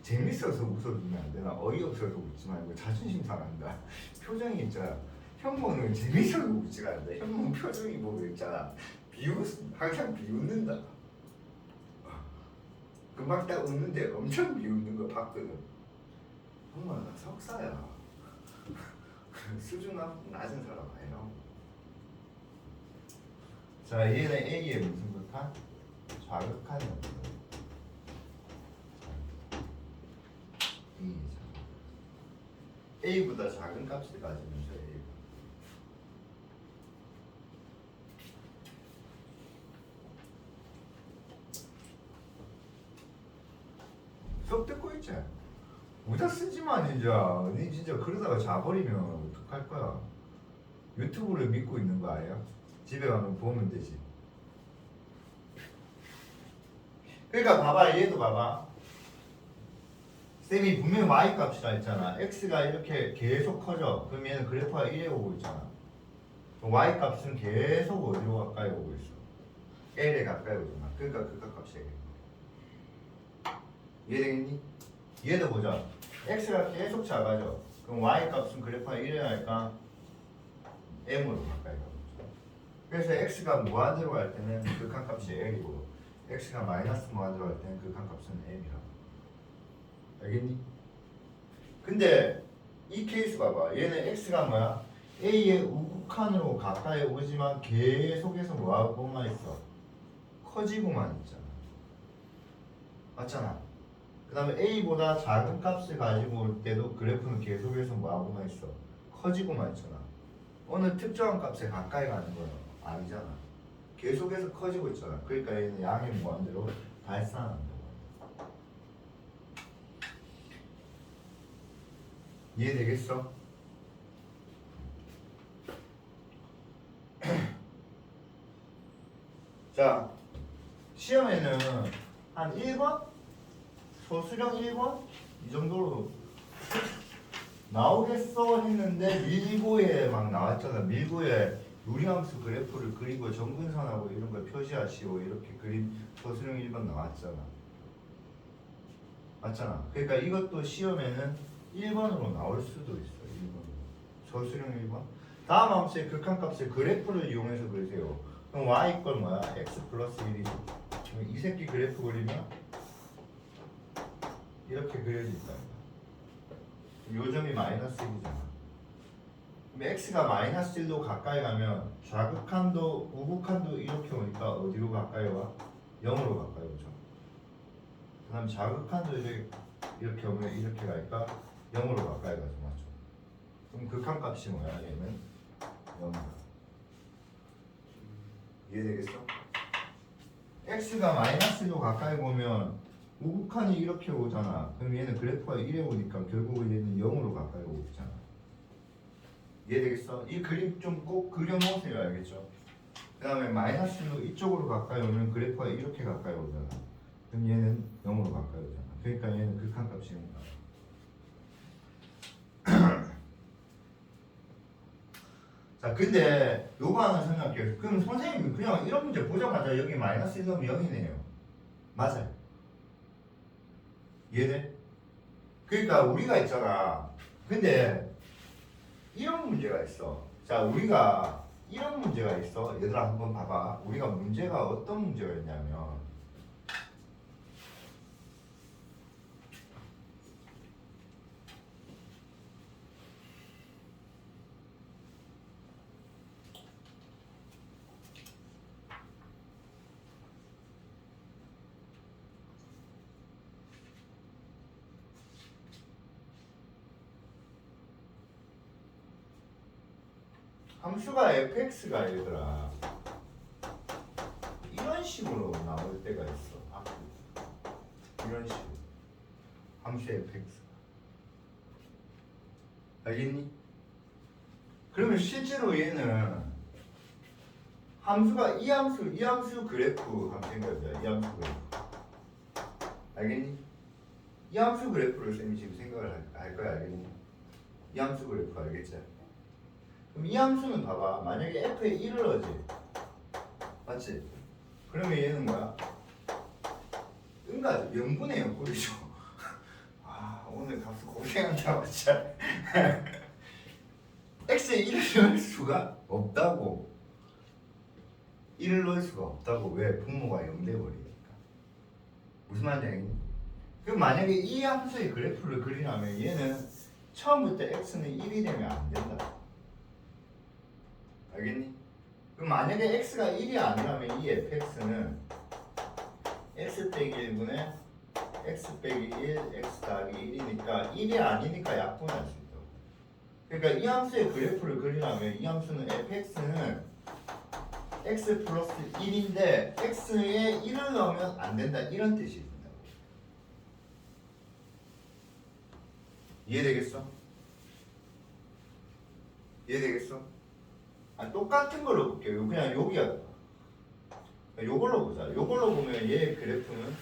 재밌어서 웃어주면 안 되나? 어이없어서 웃지 말고 자존심 상한다. 표정이 있잖아. 현모는 재밌어서 웃지가 않는다. 현모 표정이 보고 있잖아. 항상 비웃는다. 그 금방 딱 웃는데 엄청 비웃는 거 봤거든. 엄마 나 석사야. 수준 낮은 사람 아니라고. 자, 얘는 A의 무슨 극한? 좌극한이 없어. A보다 작은 값을 가지면서 A. 수업 듣고 있지? 모자 쓰지 마 진짜. 니 진짜 그러다가 자버리면 어떡할 거야? 유튜브를 믿고 있는 거 아니야? 집에 가면 보면 되지. 그러니까 봐봐, 얘도 봐봐. 쌤이 분명히 y 값이라 했잖아. x가 이렇게 계속 커져. 그럼 얘는 그래프가 1에 오고 있잖아. y 값은 계속 어디로 가까이 오고 있어? L에 가까이 오잖아. 그러니까 극한값이야. 이해되겠니? 얘도 보자. x가 계속 작아져. 그럼 y 값은 그래프가 1에 갈까? m으로 가까이 가고 있죠. 그래서 x가 무한대로 갈 때는 극한값이 L이고 x가 마이너스 무한대로 갈 때는 극한값은 m이라. 알겠니? 근데 이 케이스 봐봐. 얘는 x가 뭐야? a의 우극한으로 가까이 오지만 계속해서 뭐하고만 있어? 커지고만 있잖아. 맞잖아. 그 다음에 a보다 작은 값을 가지고 올 때도 그래프는 계속해서 뭐하고만 있어? 커지고만 있잖아. 어느 특정한 값에 가까이 가는 건 아니잖아. 계속해서 커지고 있잖아. 그러니까 얘는 양의 무한대로 발산한다. 이해되겠어? 자, 시험에는 한 1번? 소수령 1번? 이 정도로 나오겠어 했는데 밀고에 막 나왔잖아. 밀고에 유리함수 그래프를 그리고 정근선하고 이런 걸 표시하시고 이렇게 그린 소수령 1번 나왔잖아. 맞잖아. 그러니까 이것도 시험에는 1번으로 나올 수도 있어. 1번으로. 소수령 1번. 다음 함수의 극한값의 그래프를 이용해서 그리세요. 그럼 y 이퀄 뭐야? x 플러스 1이죠. 이 새끼 그래프 그리면 이렇게 그려진다. 요점이 마이너스 1이잖아. 그럼 x가 마이너스 1도 가까이 가면 좌극한도 우극한도 이렇게 오니까 어디로 가까이 와? 0으로 가까이 오죠. 그 다음 좌극한도 이렇게 오면 이렇게 갈까? 0으로 가까이 가죠. 맞죠? 그럼 극한값이 뭐야? 얘는 0이다. 이해되겠어? x가 마이너스 1도 가까이 보면 우극한이 이렇게 오잖아. 그럼 얘는 그래프가 1에 오니까 결국은 얘는 0으로 가까이 오고 있잖아. 이해되겠어? 이 그림 좀 꼭 그려놓으세요. 알겠죠? 그 다음에 마이너스 1로 이쪽으로 가까이 오면 그래프가 이렇게 가까이 오잖아. 그럼 얘는 0으로 가까이 오잖아. 그러니까 얘는 극한값이 0이다. 자, 근데 요거 하나 생각해요. 그럼 선생님은 그냥 이런 문제 보자마자 여기 마이너스 1 넣으면 0이네요. 맞아요. 이해돼? 그러니까 우리가 있잖아. 근데 이런 문제가 있어. 자, 우리가 이런 문제가 있어. 얘들아 한번 봐봐. 우리가 문제가 어떤 문제가 있냐면 함수가 fx가 얘들아 이런 식으로 나올 때가 있어. 이런 식으로 함수 fx가 알겠니? 그러면 실제로 얘는 함수가 이 함수 그래프 한번 생각해보자. 이 함수 그래프 알겠니? 이 함수 그래프를 쌤이 지금 생각을 할 거야. 알겠니? 이 함수 그래프 알겠지? 그럼 이 함수는 봐봐. 만약에 f에 1을 넣지 맞지? 그러면 얘는 뭐야? 응가죠. 0분의 0꼴이죠. 아 오늘 값을 고생한다 진짜. x에 1을 넣을 수가 없다고. 1을 넣을 수가 없다고. 왜? 분모가 0 돼버리니까. 무슨 무슨 말인지 알겠니? 그럼 만약에 이 함수의 그래프를 그리려면 얘는 처음부터 x는 1이 되면 안 된다. 알겠니? 그럼 만약에 x가 1이 아니라면 이 fx는 x 빼기 1분의 x 빼기 1, x 더하기 1이니까 1이 아니니까 약분할 수 있다. 그러니까 이 함수의 그래프를 그리려면 이 함수는 fx는 x 플러스 1인데 x에 1을 넣으면 안 된다. 이런 뜻이 된다고. 이해되겠어? 이해되겠어? 똑같은 걸로 볼게요. 그냥 여기야. 요걸로 보자. 요걸로 보면 얘의 그래프는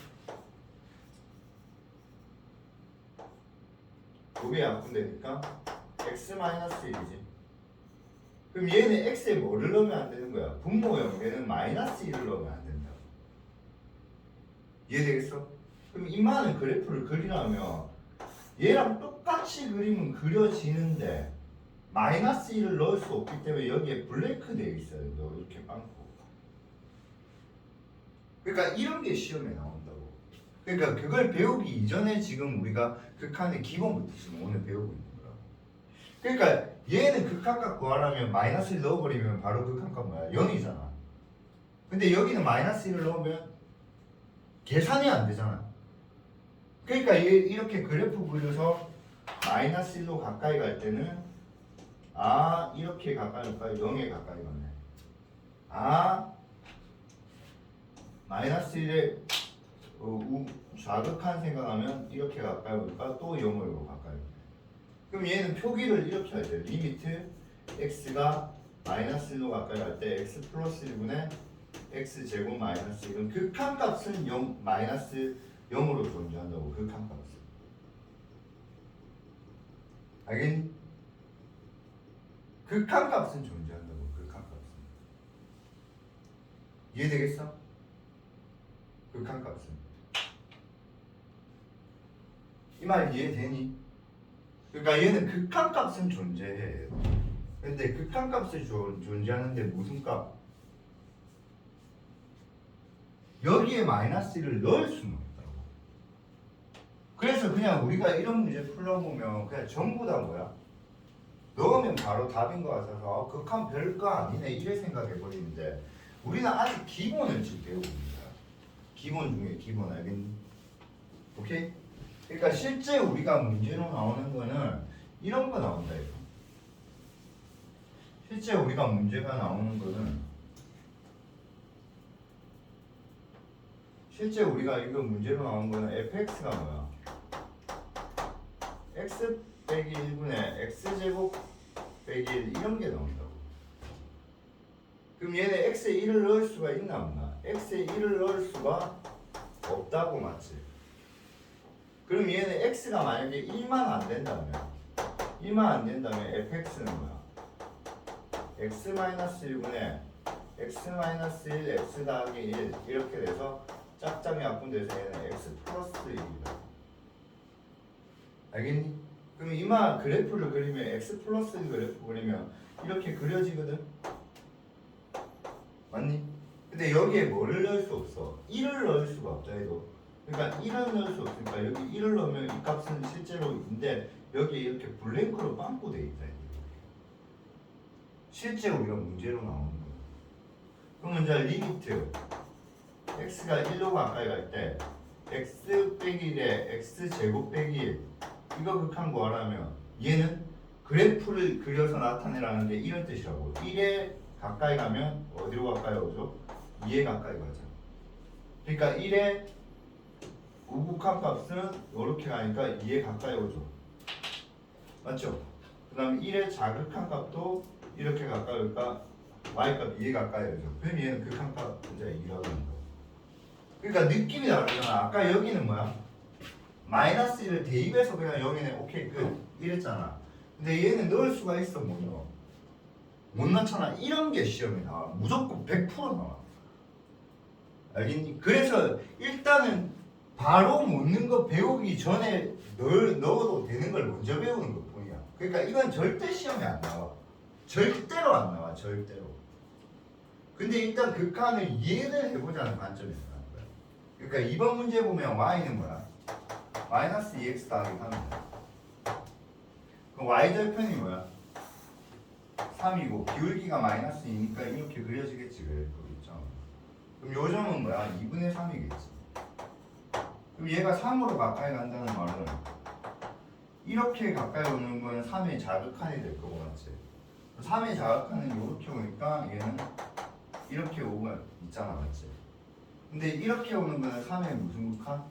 요게 약분되니까 x-1이지. 그럼 얘는 x에 뭐를 넣으면 안 되는 거야? 분모형 얘는 -1을 넣으면 안 된다. 이해되겠어? 그럼 이만한 그래프를 그리려면 얘랑 똑같이 그림은 그려지는데 -1을 넣을 수 없기 때문에 여기에 블랭크 되어 있어요. 너 이렇게 빵꾸. 그러니까 이런 게 시험에 나온다고. 그러니까 그걸 배우기 이전에 지금 우리가 극한의 기본부터 지금 오늘 배우고 있는 거라고. 그러니까 얘는 극한값 구하려면 -1을 넣어버리면 바로 극한값 뭐야? 0이잖아. 근데 여기는 -1을 넣으면 계산이 안 되잖아. 그러니까 이렇게 그래프 그려서 -1로 가까이 갈 때는 이렇게 가까이 갈까요? 0에 가까이 가네. -1에 좌극한 생각하면 이렇게 가까이 올까? 또 0으로 가까이. 그럼 얘는 표기를 이렇게 할 때 리미트 x가 -1로 가까이 갈 때 x 플러스 1분의 x 제곱 마이너스 1은 극한값은 0, 마이너스 0으로 존재한다고. 극한값은. 알겠니? 극한값은 존재한다고. 극한값은. 이해되겠어? 극한값은. 이 말 이해되니? 그러니까 얘는 극한값은 존재해. 근데 극한값이 존재하는데 무슨 값? 여기에 -1을 넣을 수는 없다고. 그래서 그냥 우리가 이런 문제 풀어보면 그냥 전부 다 뭐야? 넣으면 바로 답인 것 같아서 극한 별거 아니네 이래 생각해 버리는데 우리는 아직 기본을 지금 배우고 있습니다. 기본 중에 기본. 알겠니? 오케이? 그러니까 실제 우리가 문제로 나오는 거는 이런 거 나온다 이거. 실제 우리가 문제가 나오는 거는 실제 우리가 이거 문제로 나온 거는 fx가 뭐야? x 빼기 1분의 x제곱 빼기 1 이런 게 나온다고. 그럼 얘네 x에 1을 넣을 수가 있나 없나? x에 1을 넣을 수가 없다고. 맞지? 그럼 얘는 x가 만약에 1만 안 된다면 fx는 뭐야? x-1분의 x-1 x 더하기 1 이렇게 돼서 짝짝이 약분돼서 얘는 x 플러스 1이다. 알겠니? 그럼 이마 그래프를 그리면 x 플러스 1 그래프 그리면 이렇게 그려지거든? 맞니? 근데 여기에 뭐를 넣을 수 없어? 1을 넣을 수가 없다 해도. 그러니까 1을 넣을 수 없으니까 여기 1을 넣으면 이 값은 실제로 있는데 여기에 이렇게 블랭크로 빵꾸 돼 있다. 실제 우리가 문제로 나오는 거야. 그러면 이제 리미트 x가 1로 가까이 갈 때 x 빼기 1에 x 제곱 빼기 1 이거 극한 구하려면 얘는 그래프를 그려서 나타내라는 게 이런 뜻이라고. 1에 가까이 가면 어디로 가까이 오죠? 2에 가까이 가죠. 그러니까 1에 우극한 값은 이렇게 가니까 2에 가까이 오죠. 맞죠? 그 다음에 1의 자극한 값도 이렇게 가까이 올까? y값 2에 가까이 오죠. 그럼 얘는 극한값 이제 2라고 하는 거. 그러니까 느낌이 다르잖아. 아까 여기는 뭐야? -1을 대입해서 그냥 여기는 오케이 끝 이랬잖아. 근데 얘는 넣을 수가 있어 못 넣어? 못 넣잖아. 이런 게 시험에 나와. 무조건 100% 나와. 알겠니? 그래서 일단은 바로 못 넣는 거 배우기 전에 넣어도 되는 걸 먼저 배우는 것 뿐이야. 그러니까 이건 절대 시험에 안 나와. 절대로 안 나와. 절대로. 근데 일단 극한을 이해를 해보자는 관점에서 나온 거야. 그러니까 이번 문제 보면 y는 뭐야? 마이너스 2x 더하기 3이야. 그럼 y절편이 뭐야? 3이고 기울기가 마이너스 2니까 이렇게 그려지겠지. 그래. 있죠. 그럼 요 점은 뭐야? 2분의 3이겠지. 그럼 얘가 3으로 가까이 간다는 말은 이렇게 가까이 오는 거는 3의 자극한이 될 거고 맞지? 3의 자극한은 이렇게 오니까 얘는 이렇게 오고 있잖아 맞지? 근데 이렇게 오는 거는 3의 무슨 극한?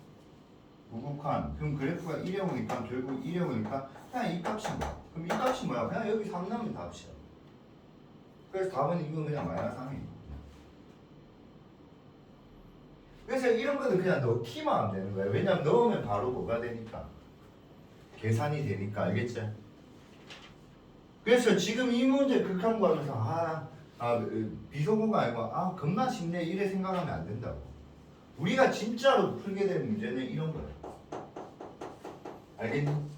우극한. 그럼 그래프가 1에 오니까 결국 1에 오니까 그냥 이 값이 뭐야? 그럼 이 값이 뭐야? 그냥 여기 3 나오면 답이야. 그래서 답은 이건 그냥 마이너스 3이야. 그래서 이런 거는 그냥 넣기만 하면 되는 거야. 왜냐면 넣으면 바로 뭐가 되니까. 계산이 되니까. 알겠지? 그래서 지금 이 문제 극한 거 하면서 비속어가 아니고 겁나 쉽네 이래 생각하면 안 된다고. 우리가 진짜로 풀게 될 문제는 이런 거야. 알겠니?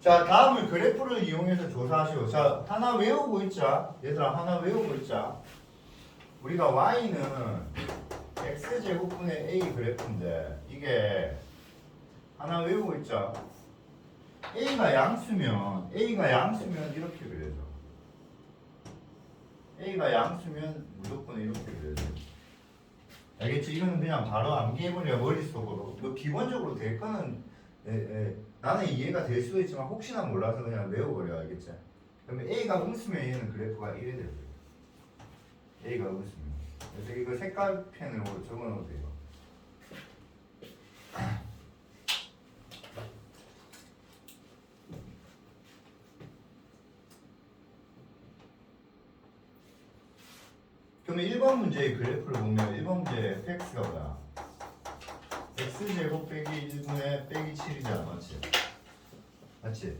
자, 다음은 그래프를 이용해서 조사하시오. 자, 하나 외우고 있자. 얘들아, 하나 외우고 있자. 우리가 y는 x제곱분의 a 그래프인데 이게 하나 외우고 있자. a가 양수면 이렇게 그려져. a가 양수면 무조건 이렇게 그려져. 알겠지? 이거는 그냥 바로 암기해버려 머릿속으로. 뭐 기본적으로 될 거는 나는 이해가 될 수도 있지만 혹시나 몰라서 그냥 외워버려. 알겠지? 그러면 a가 음수면 얘는 그래프가 이래 될 거예요. a가 음수면. 그래서 이거 색깔 펜으로 적어놓으면 돼요. 그러면 1번 문제의 그래프를 보면 1번 문제의 fx가 뭐야? x제곱 빼기 1분의 빼기 7이잖아. 맞지? 맞지?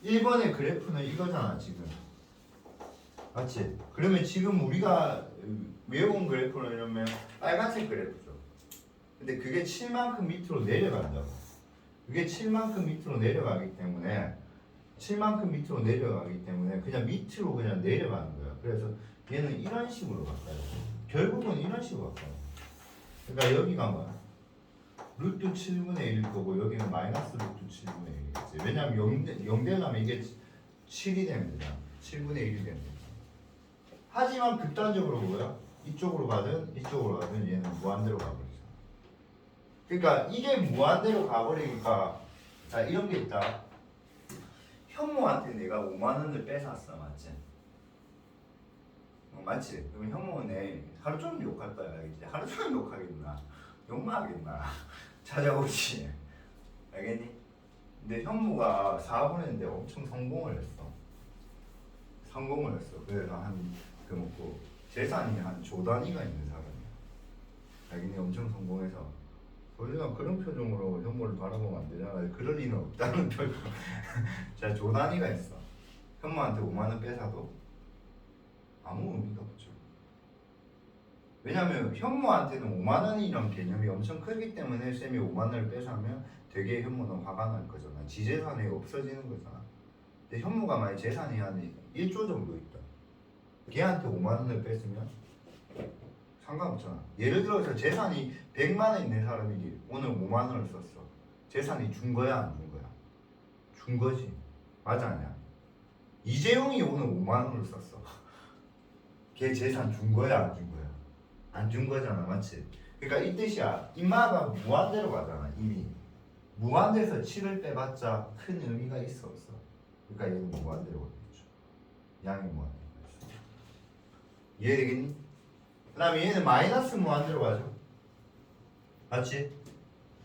1번의 그래프는 이거잖아 지금. 맞지? 그러면 지금 우리가 외운 그래프는 이러면 빨간색 그래프죠. 근데 그게 7만큼 밑으로 내려간다고. 그게 7만큼 밑으로 내려가기 때문에 7만큼 밑으로 내려가기 때문에 그냥 밑으로 그냥 내려가는 거야. 그래서 얘는 이런 식으로 바꿔요. 결국은 이런 식으로 바꿔요. 그러니까 여기가 뭐야? 루트 7분의 1일 거고 여기는 마이너스 루트 7분의 1이겠지. 왜냐면 0 되려면 이게 7이 되면 되잖아. 7분의 1이 되면 되잖아. 하지만 극단적으로 뭐야? 이쪽으로 가든 이쪽으로 가든 얘는 무한대로 가버리잖아. 그러니까 이게 무한대로 가버리니까 자 이런 게 있다. 현모한테 내가 5만 원을 뺏었어. 맞지? 맞지? 그럼 현모는 내 하루 종일 욕할 거야. 알겠지? 하루 종일 욕하겠나? 욕만 하겠나? 찾아오지. 알겠니? 근데 현모가 사업을 했는데 엄청 성공을 했어. 그래서 그 먹고 재산이 한 조 단위가 있는 사람이야. 자기네 엄청 성공해서 우리가 그런 표정으로 현모를 바라보면 안 되잖아. 그럴 리는 없다는 표정. 자, 조 단위가 있어. 현모한테 5만 원 뺏어도 아무 의미가 없죠. 왜냐면 현모한테는 5만 원이란 개념이 엄청 크기 때문에 쌤이 5만 원을 뺏으면 되게 현모는 화가 날 거잖아. 지 재산이 없어지는 거잖아. 근데 현모가 만약 재산이 한 1조 정도 있다. 걔한테 5만 원을 뺏으면 상관없잖아. 예를 들어서 재산이 100만 원 있는 사람이 오늘 5만 원을 썼어. 재산이 준 거야 안 준 거야? 준 거지. 맞아 아니야? 이재용이 오늘 5만 원을 썼어. 걔 재산 준 거야 안 준 거야? 안 준 거잖아. 맞지? 그러니까 이 뜻이야. 인마가 무한대로 가잖아. 이미. 무한대에서 7을 빼봤자 큰 의미가 있어 없어? 그러니까 얘는 무한대로 가겠죠. 양이 무한대로 가겠어. 이해되겠니? 그 다음에 얘는 마이너스 무한대로 가죠. 맞지?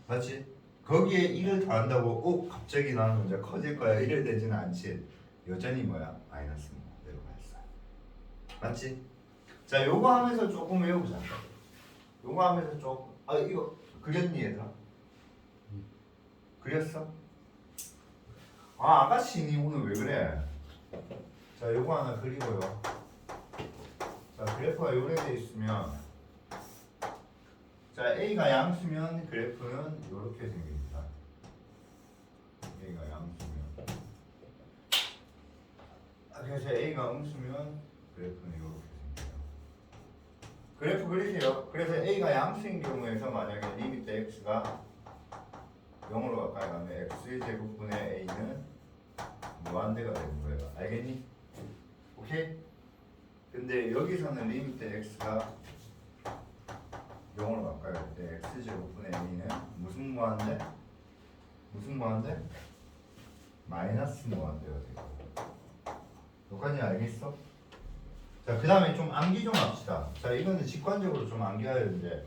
맞지? 거기에 1을 더한다고 갑자기 나는 이제 커질 거야 이래 되지는 않지. 여전히 뭐야? 마이너스 무한대로 가있어요. 맞지? 자, 요거 하면서 조금 외워보자. 요거 하면서 조금 이거 그렸니 얘들아? 그렸어? 아가씨니 오늘 왜 그래? 자, 요거 하나 그리고요. 자, 그래프가 요래 돼 있으면 자, A가 양수면 그래프는 이렇게 생깁니다. A가 양수면 그래서 A가 음수면 그래프는 이렇게 생겨요. 그래프 그리세요. 그래서 a가 양수인 경우에서 만약에 리미트 x가 0으로 가까이 가면 x제곱분의 a는 무한대가 되는 거예요. 알겠니? 오케이? 근데 여기서는 리미트 x가 0으로 가까이 갈 때 x제곱분의 a는 무슨 무한대? 무슨 무한대? 마이너스 무한대가 되고. 여기까지 알겠어? 자, 그 다음에 좀 암기 좀 합시다. 자, 이거는 직관적으로 좀 암기해야 되는데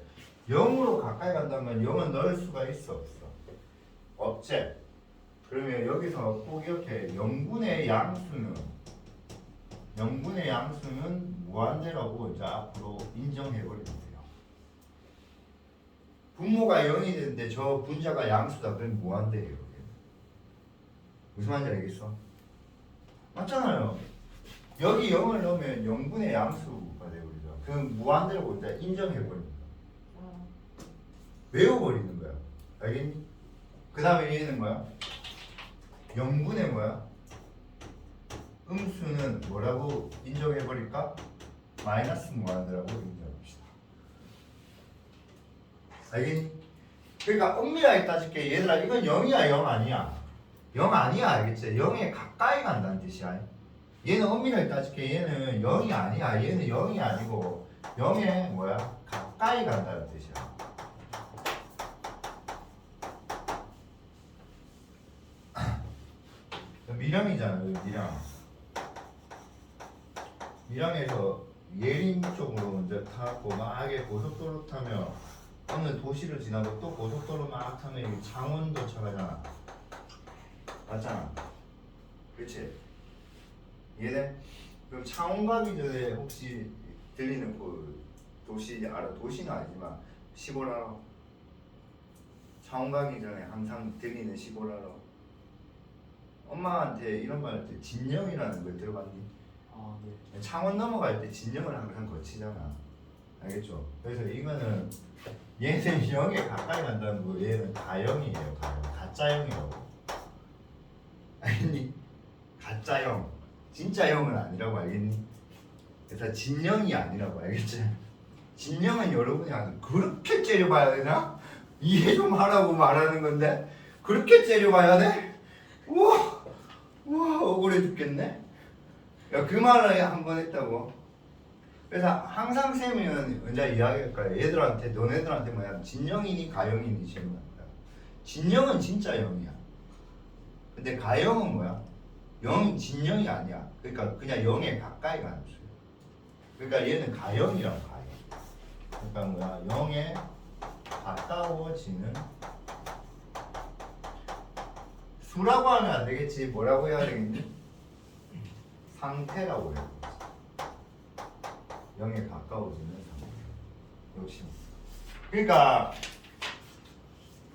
0으로 가까이 간다면 0은 넣을 수가 있어 없어? 없지? 그러면 여기서 꼭 이렇게 0분의 양수는 무한대라고 이제 앞으로 인정해버리면 돼요. 분모가 0이 되는데 저 분자가 양수다. 그럼 무한대예요. 무슨 말인지 알겠어? 맞잖아요. 여기 0을 넣으면 0분의 양수가 되버리죠. 그럼 무한대라고 이제 인정해버립니다. 외워버리는 거야. 알겠니? 그 다음에 얘는 뭐야? 0분의 뭐야? 음수는 뭐라고 인정해버릴까? 마이너스 무한대라고 인정합시다. 알겠니? 그러니까 엄밀하게 따질게 얘들아 이건 0이야 0 아니야? 0 아니야 알겠지? 0에 가까이 간다는 뜻이야. 얘는 엄밀하게 따질게 얘는 0이 아니야. 얘는 0이 아니고 0에 뭐야? 가까이 간다는 뜻이야. 밀양이잖아. 밀양에서 예림 쪽으로 먼저 타고 막에 고속도로 타면 어느 도시를 지나고 또 고속도로 막 타면 창원 도착하잖아. 맞잖아. 그치? 이해돼? 그럼 창원 가기 전에 혹시 들리는 그 도시 알아? 도시는 아니지만 시골 알아? 창원 가기 전에 항상 들리는 시골 알아? 엄마한테 이런 말 할 때 진영이라는 걸 들어봤니? 아, 네. 창원 넘어갈 때 진영을 항상 거치잖아. 알겠죠? 그래서 이거는 얘는 0에 가까이 간다는 거 얘는 가형이에요. 가형. 가짜형이라고. 알겠니? 가짜형. 진짜 형은 아니라고 알겠니? 그래서 진영이 아니라고 알겠지? 진영은 여러분이 아는 그렇게 째려봐야 되나? 이해 좀 하라고 말하는 건데 그렇게 째려봐야 돼? 우와 억울해 죽겠네. 야, 그 말을 한 번 했다고. 그래서 항상 쌤은 언제 이야기할 거야. 얘들한테 너네들한테 뭐야 진영이니 가영이니 질문할 거야. 진영은 진짜 영이야. 근데 가영은 뭐야? 영이 진영이 아니야. 그러니까 그냥 영에 가까이 가는 수야. 그러니까 얘는 가영이라고 가영. 그러니까 뭐야 영에 가까워지는 수라고 하면 안 되겠지. 뭐라고 해야 되겠니? 상태라고 해야 되겠지. 영에 가까워지는 상태. 역시. 그러니까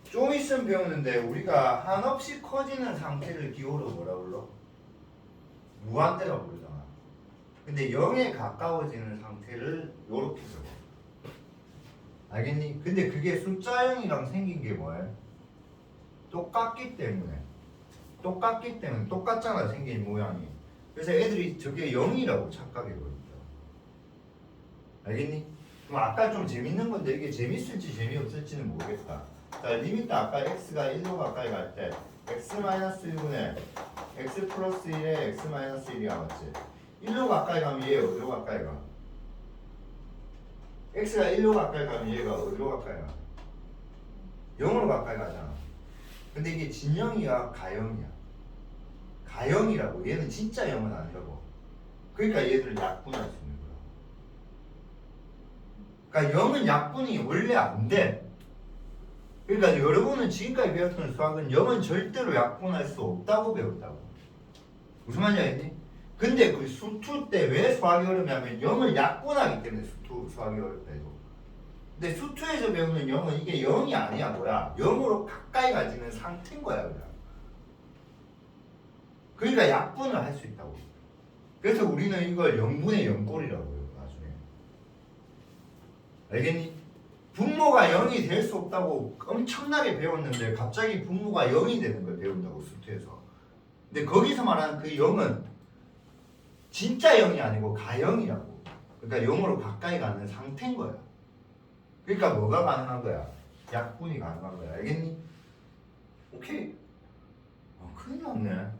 좀 있으면 배우는데 우리가 한없이 커지는 상태를 기호로 뭐라 불러? 무한대라고 부르잖아. 근데 0에 가까워지는 상태를 요렇게 적어. 알겠니? 근데 그게 숫자형이랑 생긴 게 뭐야? 똑같기 때문에 똑같잖아 생긴 모양이. 그래서 애들이 저게 0이라고 착각해버린다. 알겠니? 그럼 아까 좀 재밌는 건데 이게 재밌을지 재미없을지는 모르겠다. 자, 리미트 아까 x가 1로 가까이 갈 때 x-1분의 x 플러스 1에 x-1이 맞지? 1로 가까이 가면 얘 어디로 가까이 가? x가 1로 가까이 가면 얘가 어디로 가까이 가? 0으로 가까이 가잖아. 근데 이게 진영이야 가영이야? 가영이라고. 얘는 진짜 0은 아니라고. 그러니까 얘들을 약분할 수 있는 거야. 그러니까 0은 약분이 원래 안 돼. 그러니까 여러분은 지금까지 배웠던 수학은 0은 절대로 약분할 수 없다고 배웠다고. 무슨 말인지 알겠니? 근데 그 수투 때 왜 수학이 어렵냐면 0을 약분하기 때문에 수학이 어렵다 이거. 근데 수투에서 배우는 0은 이게 0이 아니야. 뭐야? 0으로 가까이 가지는 상태인 거야 그냥. 그러니까 약분을 할 수 있다고. 그래서 우리는 이걸 0분의 0꼴이라고 해요 나중에. 알겠니? 분모가 0이 될 수 없다고 엄청나게 배웠는데 갑자기 분모가 0이 되는 걸 배운다고 수투에서. 근데 거기서 말하는 그 0은 진짜 0이 아니고 가영이라고. 그러니까 0으로 가까이 가는 상태인 거야. 그러니까 뭐가 가능한 거야? 약분이 가능한 거야. 알겠니? 오케이. 큰일 났네.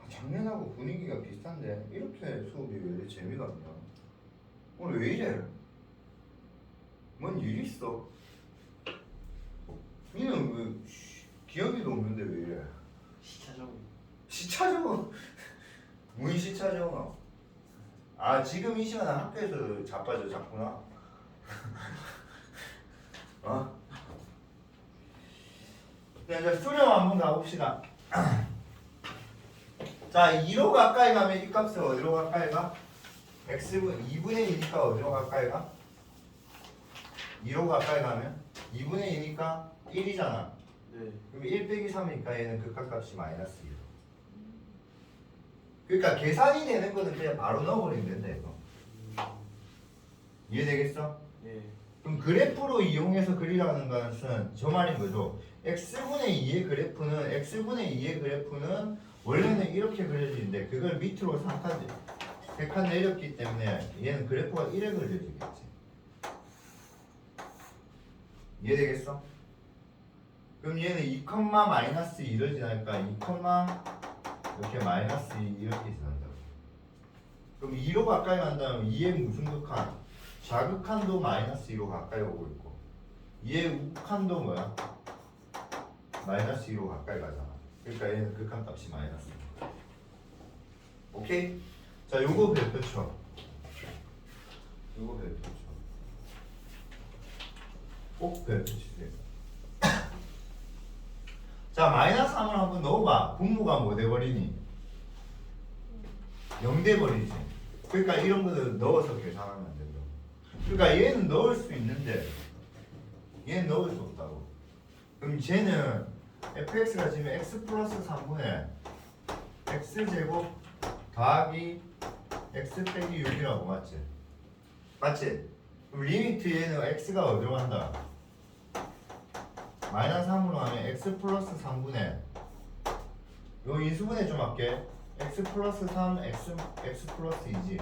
작년하고 분위기가 비슷한데 이렇게 수업이 왜 이렇게 재미가 없냐? 오늘 왜 이래? 뭔 일이 있어? 니는 왜 기억이도 없는데 왜 이래? 시차적으로 무인 시차적으로. 아 지금 이 시간에 학교에서 자빠져 잤구나. 어? 이제 수렴 한번 가봅시다. 자 2로 가까이 가면 이 값은 어디로 가까이 가? x분 2분의 2니까 어디로 가까이 가? 2로 가까이 가면 2분의 2니까 1이잖아. 네. 그럼 1 빼기 3이니까 얘는 극각값이 마이너스 1. 그러니까 계산이 되는 거는 그냥 바로 넣어버리면 된다 이거. 이해되겠어? 네. 그럼 그래프로 이용해서 그리라는 것은 저 말인 거죠. x분의 2의 그래프는 원래는 이렇게 그려지는데 그걸 밑으로 3칸 내렸기 때문에 얘는 그래프가 이래 그려지겠지. 이해되겠어? 그럼 얘는 2, 마이너스 2를 지나니까 2, 이렇게 마이너스 2 이렇게 지난다고. 그럼 2로 가까이 간다면 2의 무슨 극한? 좌극한도 마이너스 2로 가까이 오고 있고 2의 우극한도 뭐야? 마이너스 2로 가까이 가잖아. 그러니까 얘는 극한값이 마이너스 2. 오케이? 자 요거 별표 쳐. 요거 별표 쳐. 꼭 별표 치세요. 자 마이너스 3을 한번 넣어봐. 분모가 뭐 돼버리니? 0 돼버리지. 그러니까 이런 거는 넣어서 계산하면 안 된다. 그러니까 얘는 넣을 수 있는데 얘는 넣을 수 없다고. 그럼 쟤는 fx가 지금 x 플러스 3분의 x제곱 더하기 x 빼기 6이라고 맞지? 맞지? 그럼 리미트 얘는 x가 어디로 간다? 마이너스 3으로 하면 x 플러스 3분의 요 인수분해 좀 할게. x 플러스 3 x 플러스 2지.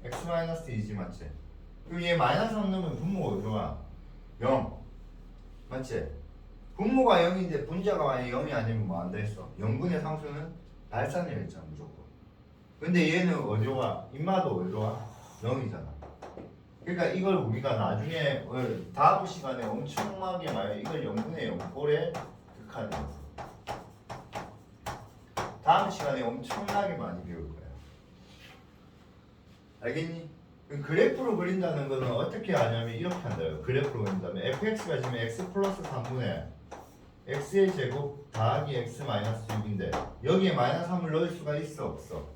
x 마이너스 2지 맞지? 그럼 얘 마이너스 3 넣으면 분모가 어디로 가? 0 맞지? 분모가 0인데 분자가 만약 0이 아니면 뭐 한다 했어? 0분의 상수는 발산을 했잖아 무조건. 근데 얘는 어디로 가? 인마도 어디로 가? 0이잖아. 그러니까 이걸 우리가 나중에 다음 시간에 엄청나게 많이 이걸 0분의 0꼴에 극한이었어. 다음 시간에 엄청나게 많이 배울 거야. 알겠니? 그래프로 그린다는 거는 어떻게 하냐면 이렇게 한다요. 그래프로 그린다면 fx가 지금 x 플러스 3분의 x의 제곱 더하기 x 마이너스 6인데 여기에 마이너스 3을 넣을 수가 있어 없어?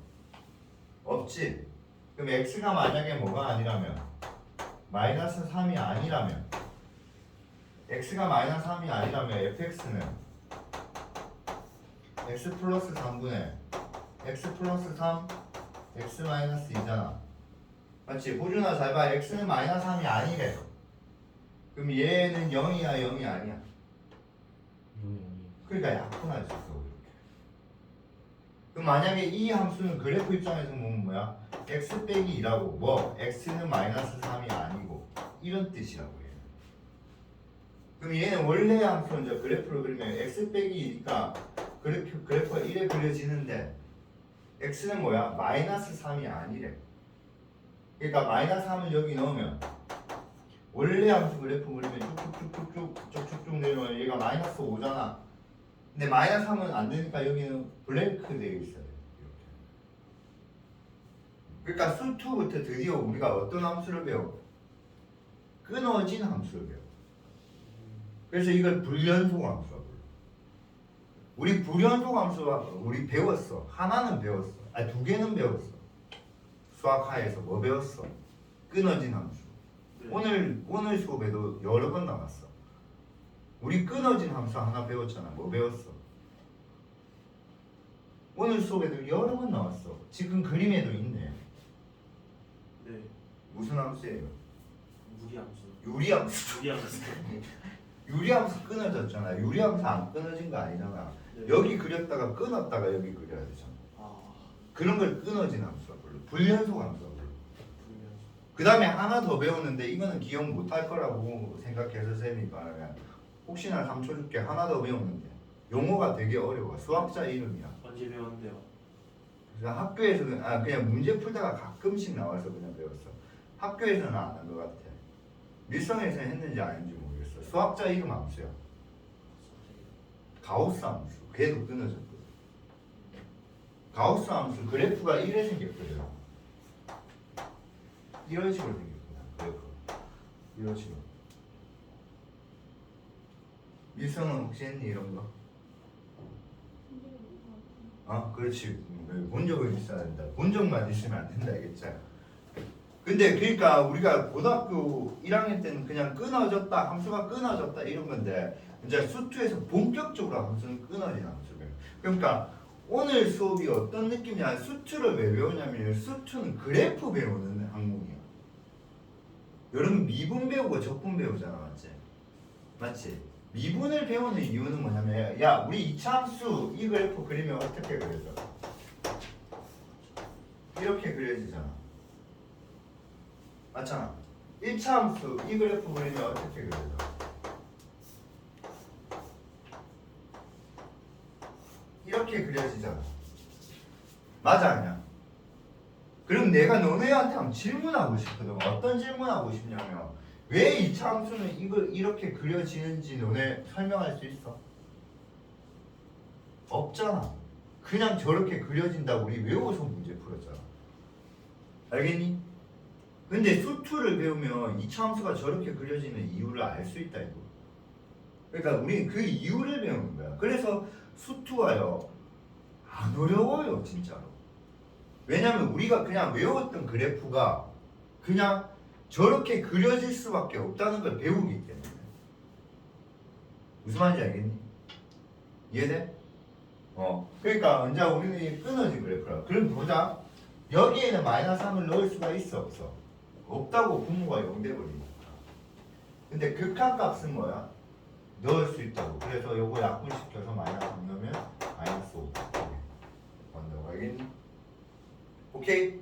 없지. 그럼 x가 만약에 뭐가 아니라면 마이너스 3이 아니라면 x가 마이너스 3이 아니라면 fx는 x 플러스 3분의 x 플러스 3 x 마이너스 2잖아. 맞지? 호준아 잘 봐. x는 마이너스 3이 아니래. 그럼 얘는 0이야 0이 아니야? 그러니까 약분할 수 있어 이렇게. 그럼 만약에 이 함수는 그래프 입장에서 보면 뭐야? x 빼기 2라고 뭐 x는 마이너스 3이 아니고 이런 뜻이라고 해요. 그럼 얘는 원래 함수는 이제 그래프를 그리면 x 빼기 2니까 그래프가 1에 그려지는데 x는 뭐야? 마이너스 3이 아니래. 그러니까 마이너스 3을 여기 넣으면 원래 함수 그래프 그리면 쭉쭉쭉쭉 내려오면 얘가 마이너스 5잖아. 근데 마이너스 3은 안 되니까 여기는 블랭크 되어 있어요. 이렇게. 그러니까 수2부터 드디어 우리가 어떤 함수를 배워? 끊어진 함수를 배워. 그래서 이걸 불연속 함수라고 불러. 우리 불연속 함수가 우리 배웠어. 하나는 배웠어. 아니 2개는 배웠어. 수학하에서 뭐 배웠어? 끊어진 함수. 오늘 수업에도 여러 번 나왔어. 우리 끊어진 함수 하나 배웠잖아. 뭐 배웠어? 오늘 수업에도 여러 번 나왔어. 지금 그림에도 있네. 네. 무슨 함수예요? 무리함수. 유리함수. 무리함수. 유리함수 끊어졌잖아. 유리함수 안 끊어진 거 아니잖아. 네. 여기 그렸다가 끊었다가 여기 그려야 되잖아. 아. 그런 걸 끊어진 함수가 불러. 불연속 함수가 불러. 불면서. 그 다음에 하나 더 배웠는데 이거는 기억 못할 거라고 생각해서 쌤이 말하면 혹시나 3초 줄게. 하나 더 배웠는데 용어가 되게 어려워. 수학자 이름이야. 언제 배웠는데요? 그래서 학교에서 그냥 문제 풀다가 가끔씩 나와서 그냥 배웠어. 학교에서는 안 한 것 같아. 밀성에서 했는지 아닌지 모르겠어. 수학자 이름 함수야. 가우스 함수. 걔도 끊어졌거든. 가우스 함수 그래프가 이래 생겼거든. 이런 식으로 생겼구나. 그래프. 이런 식으로. 밀성은 혹시 했니 이런 거? 그렇지. 본 적은 있어야 된다. 본 적만 있으면 안 된다, 알겠지? 근데 그러니까 우리가 고등학교 1학년 때는 그냥 끊어졌다, 함수가 끊어졌다 이런 건데 이제 수투에서 본격적으로 함수는 끊어진 함수예요. 그러니까 오늘 수업이 어떤 느낌이냐? 수투를 왜 배우냐면 수투는 그래프 배우는 학문이야. 여러분 미분 배우고 적분 배우잖아, 맞지? 맞지? 미분을 배우는 이유는 뭐냐면 야 우리 2차 함수 이 그래프 그리면 어떻게 그려져? 이렇게 그려지잖아. 맞잖아. 1차 함수 이 그래프 그리면 어떻게 그려져? 이렇게 그려지잖아. 맞아 아니야? 그럼 내가 너네한테 한번 질문하고 싶거든. 어떤 질문하고 싶냐면 왜 2차 함수는 이걸 이렇게 그려지는지 너네 설명할 수 있어? 없잖아. 그냥 저렇게 그려진다고 우리 외워서 문제 풀었잖아. 알겠니? 근데 수투를 배우면 2차 함수가 저렇게 그려지는 이유를 알 수 있다 이거. 그러니까 우리는 그 이유를 배우는 거야. 그래서 수투가요 안 어려워요 진짜로. 왜냐면 우리가 그냥 외웠던 그래프가 그냥 저렇게 그려질 수밖에 없다는 걸 배우기 때문에. 무슨 말인지 알겠니? 이해돼? 그러니까 이제 우리는 이 끊어진 그래프라. 그럼 보자. 여기에는 마이너스 3을 넣을 수가 있어 없어? 없다고 분모가 0 돼버리니까. 근데 극한값은 뭐야? 넣을 수 있다고. 그래서 요거 약분시켜서 마이너스 3 넣으면 마이너스 5 만들어. 알겠니? 오케이?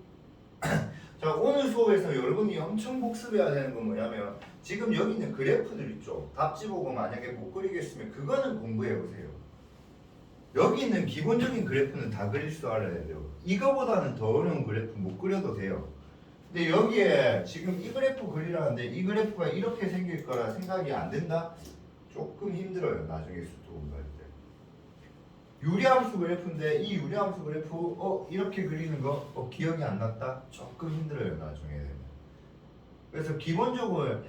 자 오늘 수업에서 여러분이 엄청 복습해야 되는 건 뭐냐면 지금 여기 있는 그래프들 있죠. 답지 보고 만약에 못 그리겠으면 그거는 공부해 보세요. 여기 있는 기본적인 그래프는 다 그릴 줄 알아야 돼요. 이거보다는 더 어려운 그래프 못 그려도 돼요. 근데 여기에 지금 이 그래프 그리라는데 이 그래프가 이렇게 생길 거라 생각이 안 된다? 조금 힘들어요. 나중에 수도 공부할 때. 유리함수 그래프인데 이 유리함수 그래프 이렇게 그리는 거 기억이 안 났다? 조금 힘들어요. 나중에 되면. 그래서 기본적으로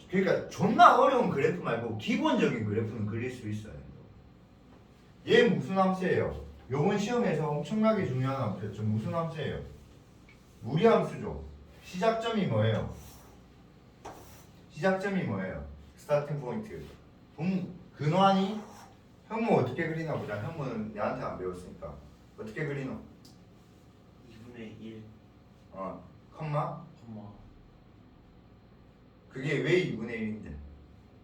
그러니까 존나 어려운 그래프 말고 기본적인 그래프는 그릴 수 있어요. 얘 무슨 함수예요? 요번 시험에서 엄청나게 중요한 함수였죠. 무슨 함수예요? 무리함수죠. 시작점이 뭐예요? 시작점이 뭐예요? 스타팅 포인트. 근원이 현무 어떻게 그리나 보자. 현무는 내한테 안 배웠으니까 어떻게 그리노? 2분의 1, 컴마. 콤마 그게 왜 2분의 1인데?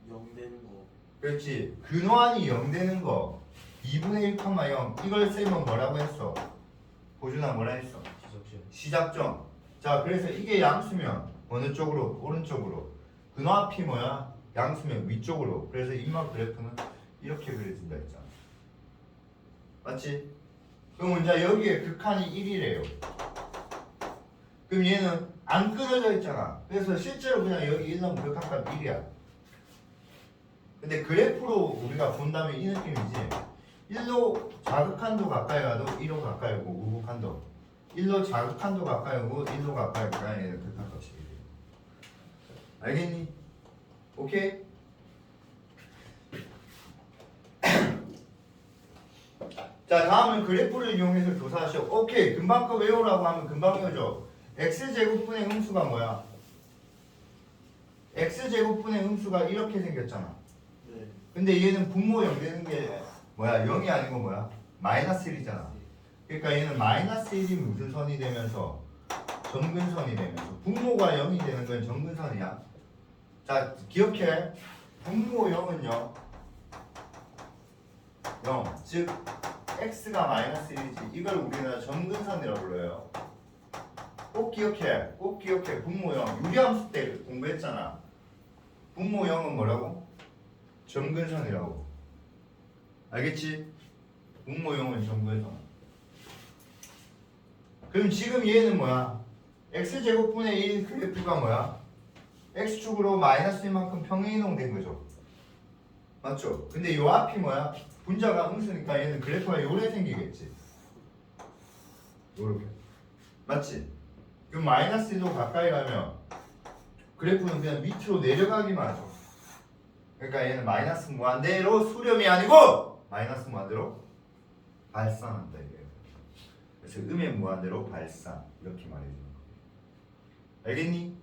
0 되는 거. 그렇지. 근원이 0 되는 거 2분의 1, 0 이걸 쓰면 뭐라고 했어? 보준아 뭐라 했어? 시작점. 자 그래서 이게 양수면 어느 쪽으로? 오른쪽으로. 근화합이 뭐야? 양수면 위쪽으로. 그래서 인마 그래프는 이렇게 그려진다 했잖아. 맞지? 그럼 이제 여기에 극한이 1이래요. 그럼 얘는 안 끊어져 있잖아. 그래서 실제로 그냥 여기 1 넣으면 극한값 1이야. 근데 그래프로 우리가 본다면 이 느낌이지. 1로 자극한도 가까이 가도 1로 가까이 오고 우극한도 1로 자극한도 가까이 오고 1로 가까이 가야 얘는 극한값이 1이에요. 알겠니? 오케이? 자 다음은 그래프를 이용해서 조사하시오. 오케이 금방 거 외우라고 하면 금방 외우죠. x제곱분의 음수가 뭐야? x제곱분의 음수가 이렇게 생겼잖아. 네. 근데 얘는 분모 0 되는 게 뭐야? 0이 아니고 뭐야? 마이너스 1이잖아. 그러니까 얘는 마이너스 1이 무슨 선이 되면서 점근선이 되면서 분모가 0이 되는 건 점근선이야. 자 기억해. 분모 0은요 0, 즉 x가 마이너스 1이지. 이걸 우리는 점근선이라고 불러요. 꼭 기억해. 꼭 기억해. 분모형. 유리함수 때 공부했잖아. 분모형은 뭐라고? 점근선이라고. 알겠지? 분모형은 점근선. 그럼 지금 얘는 뭐야? x제곱분의 1 그래프가 뭐야? x축으로 마이너스인 만큼 평행이동된 거죠. 맞죠? 근데 요 앞이 뭐야? 분자가 음수니까 얘는 그래프가 요래 생기겠지. 요렇게. 맞지? 그럼 마이너스 1도 가까이 가면 그래프는 그냥 밑으로 내려가기만 하죠. 그러니까 얘는 마이너스 무한대로 수렴이 아니고 마이너스 무한대로 발산한다 이게. 그래서 음의 무한대로 발산 이렇게 말해주는 거예요. 알겠니?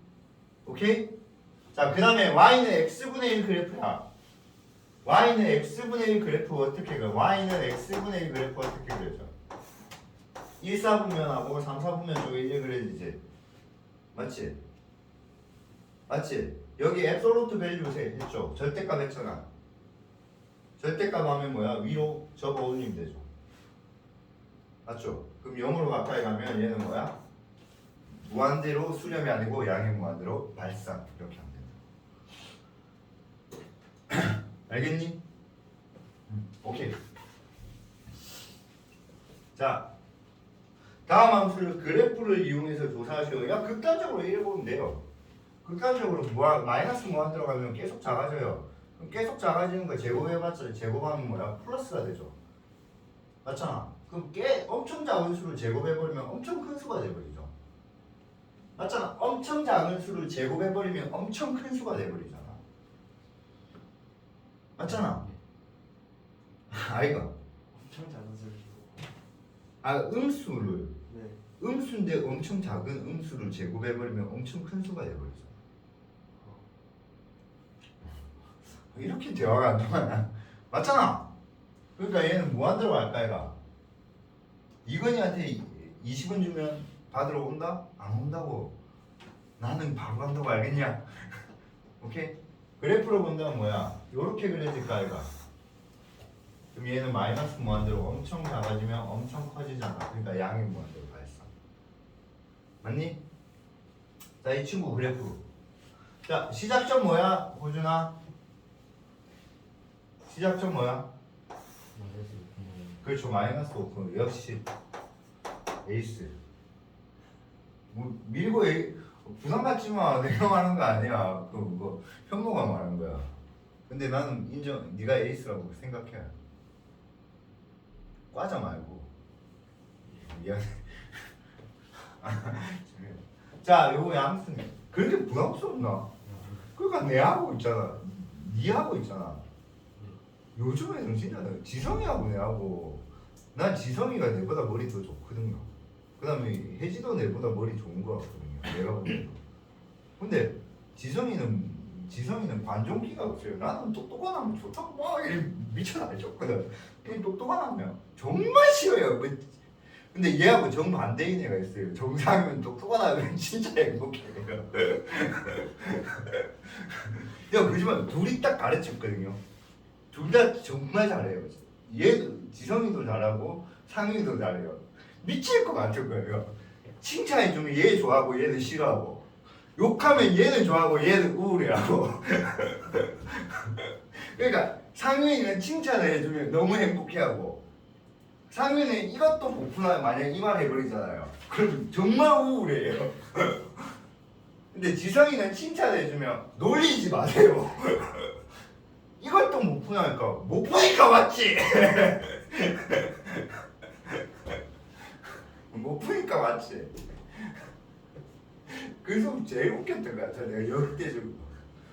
오케이? 자, 그 다음에 y는 x분의 1 그래프야. y는 x분의 1 그래프 어떻게 그려? y는 x분의 1 그래프 어떻게 그려져? 1, 4분면하고 3, 4분면 쪽에 1 그려지지. 맞지? 맞지? 여기 앱솔루트 밸류 했죠? 절대값 했잖아. 절대값 하면 뭐야? 위로 접어 올리면 되죠. 맞죠? 그럼 0으로 가까이 가면 얘는 뭐야? 무한대로 수렴이 아니고 양의 무한대로 발산 이렇게 하면 된다. 알겠니? 오케이. 자, 다음 함수를 그래프를 이용해서 조사하시오. 야, 극단적으로 이래보면 돼요. 극단적으로 마이너스 무한 들어가면 계속 작아져요. 그럼 계속 작아지는 거 제곱해봤자 제곱하면 뭐야? 플러스가 되죠. 맞잖아. 그럼 엄청 작은 수를 제곱해버리면 엄청 큰 수가 돼버리죠. 맞잖아. 엄청 작은 수를 제곱해버리면 엄청 큰 수가 돼버리잖아. 맞잖아. 아이가. 엄청 작은 소리. 음수를. 네. 음수인데 엄청 작은 음수를 제곱해버리면 엄청 큰 수가 돼버리잖아. 이렇게 대화가 안 통하나? 맞잖아. 그러니까 얘는 무한대로 갈까 얘가. 이건희한테 20원 주면 받으러 온다? 안 온다고. 나는 바로 간다고 알겠냐? 오케이? 그래프로 본다면 뭐야? 요렇게 그려질까 얘가. 그럼 얘는 마이너스 무한대로 엄청 작아지면 엄청 커지잖아. 그러니까 양의 무한대로 발산. 맞니? 자, 이 친구 그래프. 자, 시작점 뭐야? 호준아? 시작점 뭐야? 그렇죠. 마이너스 5. 역시 에이스. 뭐 밀고 부산 갖지 마. 내가 말한 거 아니야. 그거 현모가 말한 거야. 근데 나는 네가 에이스라고 생각해. 과자 말고. 미안해. 자, 요거 양순. 그렇게 부담스럽나? 그러니까 내 하고 있잖아. 네 하고 있잖아. 요즘에는 진짜 지성이하고 내하고 난 지성이가 내보다 머리 더 좋거든요. 그 다음에 혜지도 내보다 머리 좋은 거 같거든요. 내가 보기에도. 근데 지성이는 관종기가 없어요. 나는 똑똑한 하면 좋다고 막 이렇게 미쳐 날렸거든. 똑똑한 하면 정말 싫어요. 근데 얘하고 정반대인 애가 있어요. 정상이면 똑똑한 하면 진짜 행복해요. 야, 그렇지만 둘이 딱 가르쳤거든요. 둘 다 정말 잘해요. 얘도 지성이도 잘하고 상윤이도 잘해요. 미칠 것 같을 거예요. 칭찬해주면 얘 좋아하고 얘는 싫어하고, 욕하면 얘는 좋아하고 얘는 우울해하고. 그러니까 상윤이는 칭찬을 해주면 너무 행복해하고, 상윤이는 이것도 못 푸나 만약 이 말 해버리잖아요. 그럼 정말 우울해요. 근데 지성이는 칭찬해주면 놀리지 마세요. 이걸 또 못 푸냐니까. 못 푸니까 맞지. 못 푸니까 맞지. 그래서 제일 웃겼던 것 같아. 내가 역대적으로.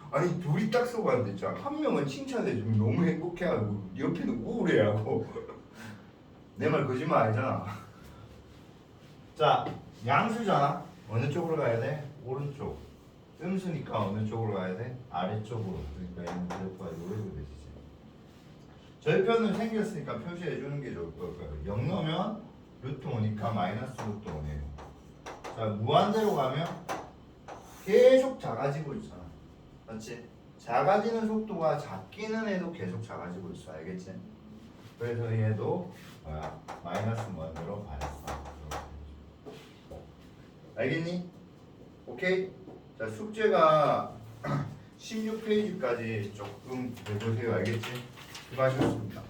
아니 둘이 딱 써봤는데 진짜 한 명은 칭찬해주면 너무 행복해하고 옆에는 우울해하고. 내 말 거짓말 아니잖아. 자, 양수잖아. 어느 쪽으로 가야 돼? 오른쪽. 음수니까 어느 쪽으로 가야 돼? 아래쪽으로. 그러니까 얘는 그래프가 요렇게 되지. 절편은 생겼으니까 표시해 주는 게 좋을 거예요. 0 넣으면 루트 5니까 마이너스 루트 5네요. 자, 무한대로 가면 계속 작아지고 있잖아. 맞지? 작아지는 속도가 작기는 해도 계속 작아지고 있어. 알겠지? 그래서 얘도 뭐야? 마이너스 원으로 반했어. 알겠니? 오케이? 자, 숙제가 16페이지까지 조금 해보세요. 알겠지? 수고하셨습니다.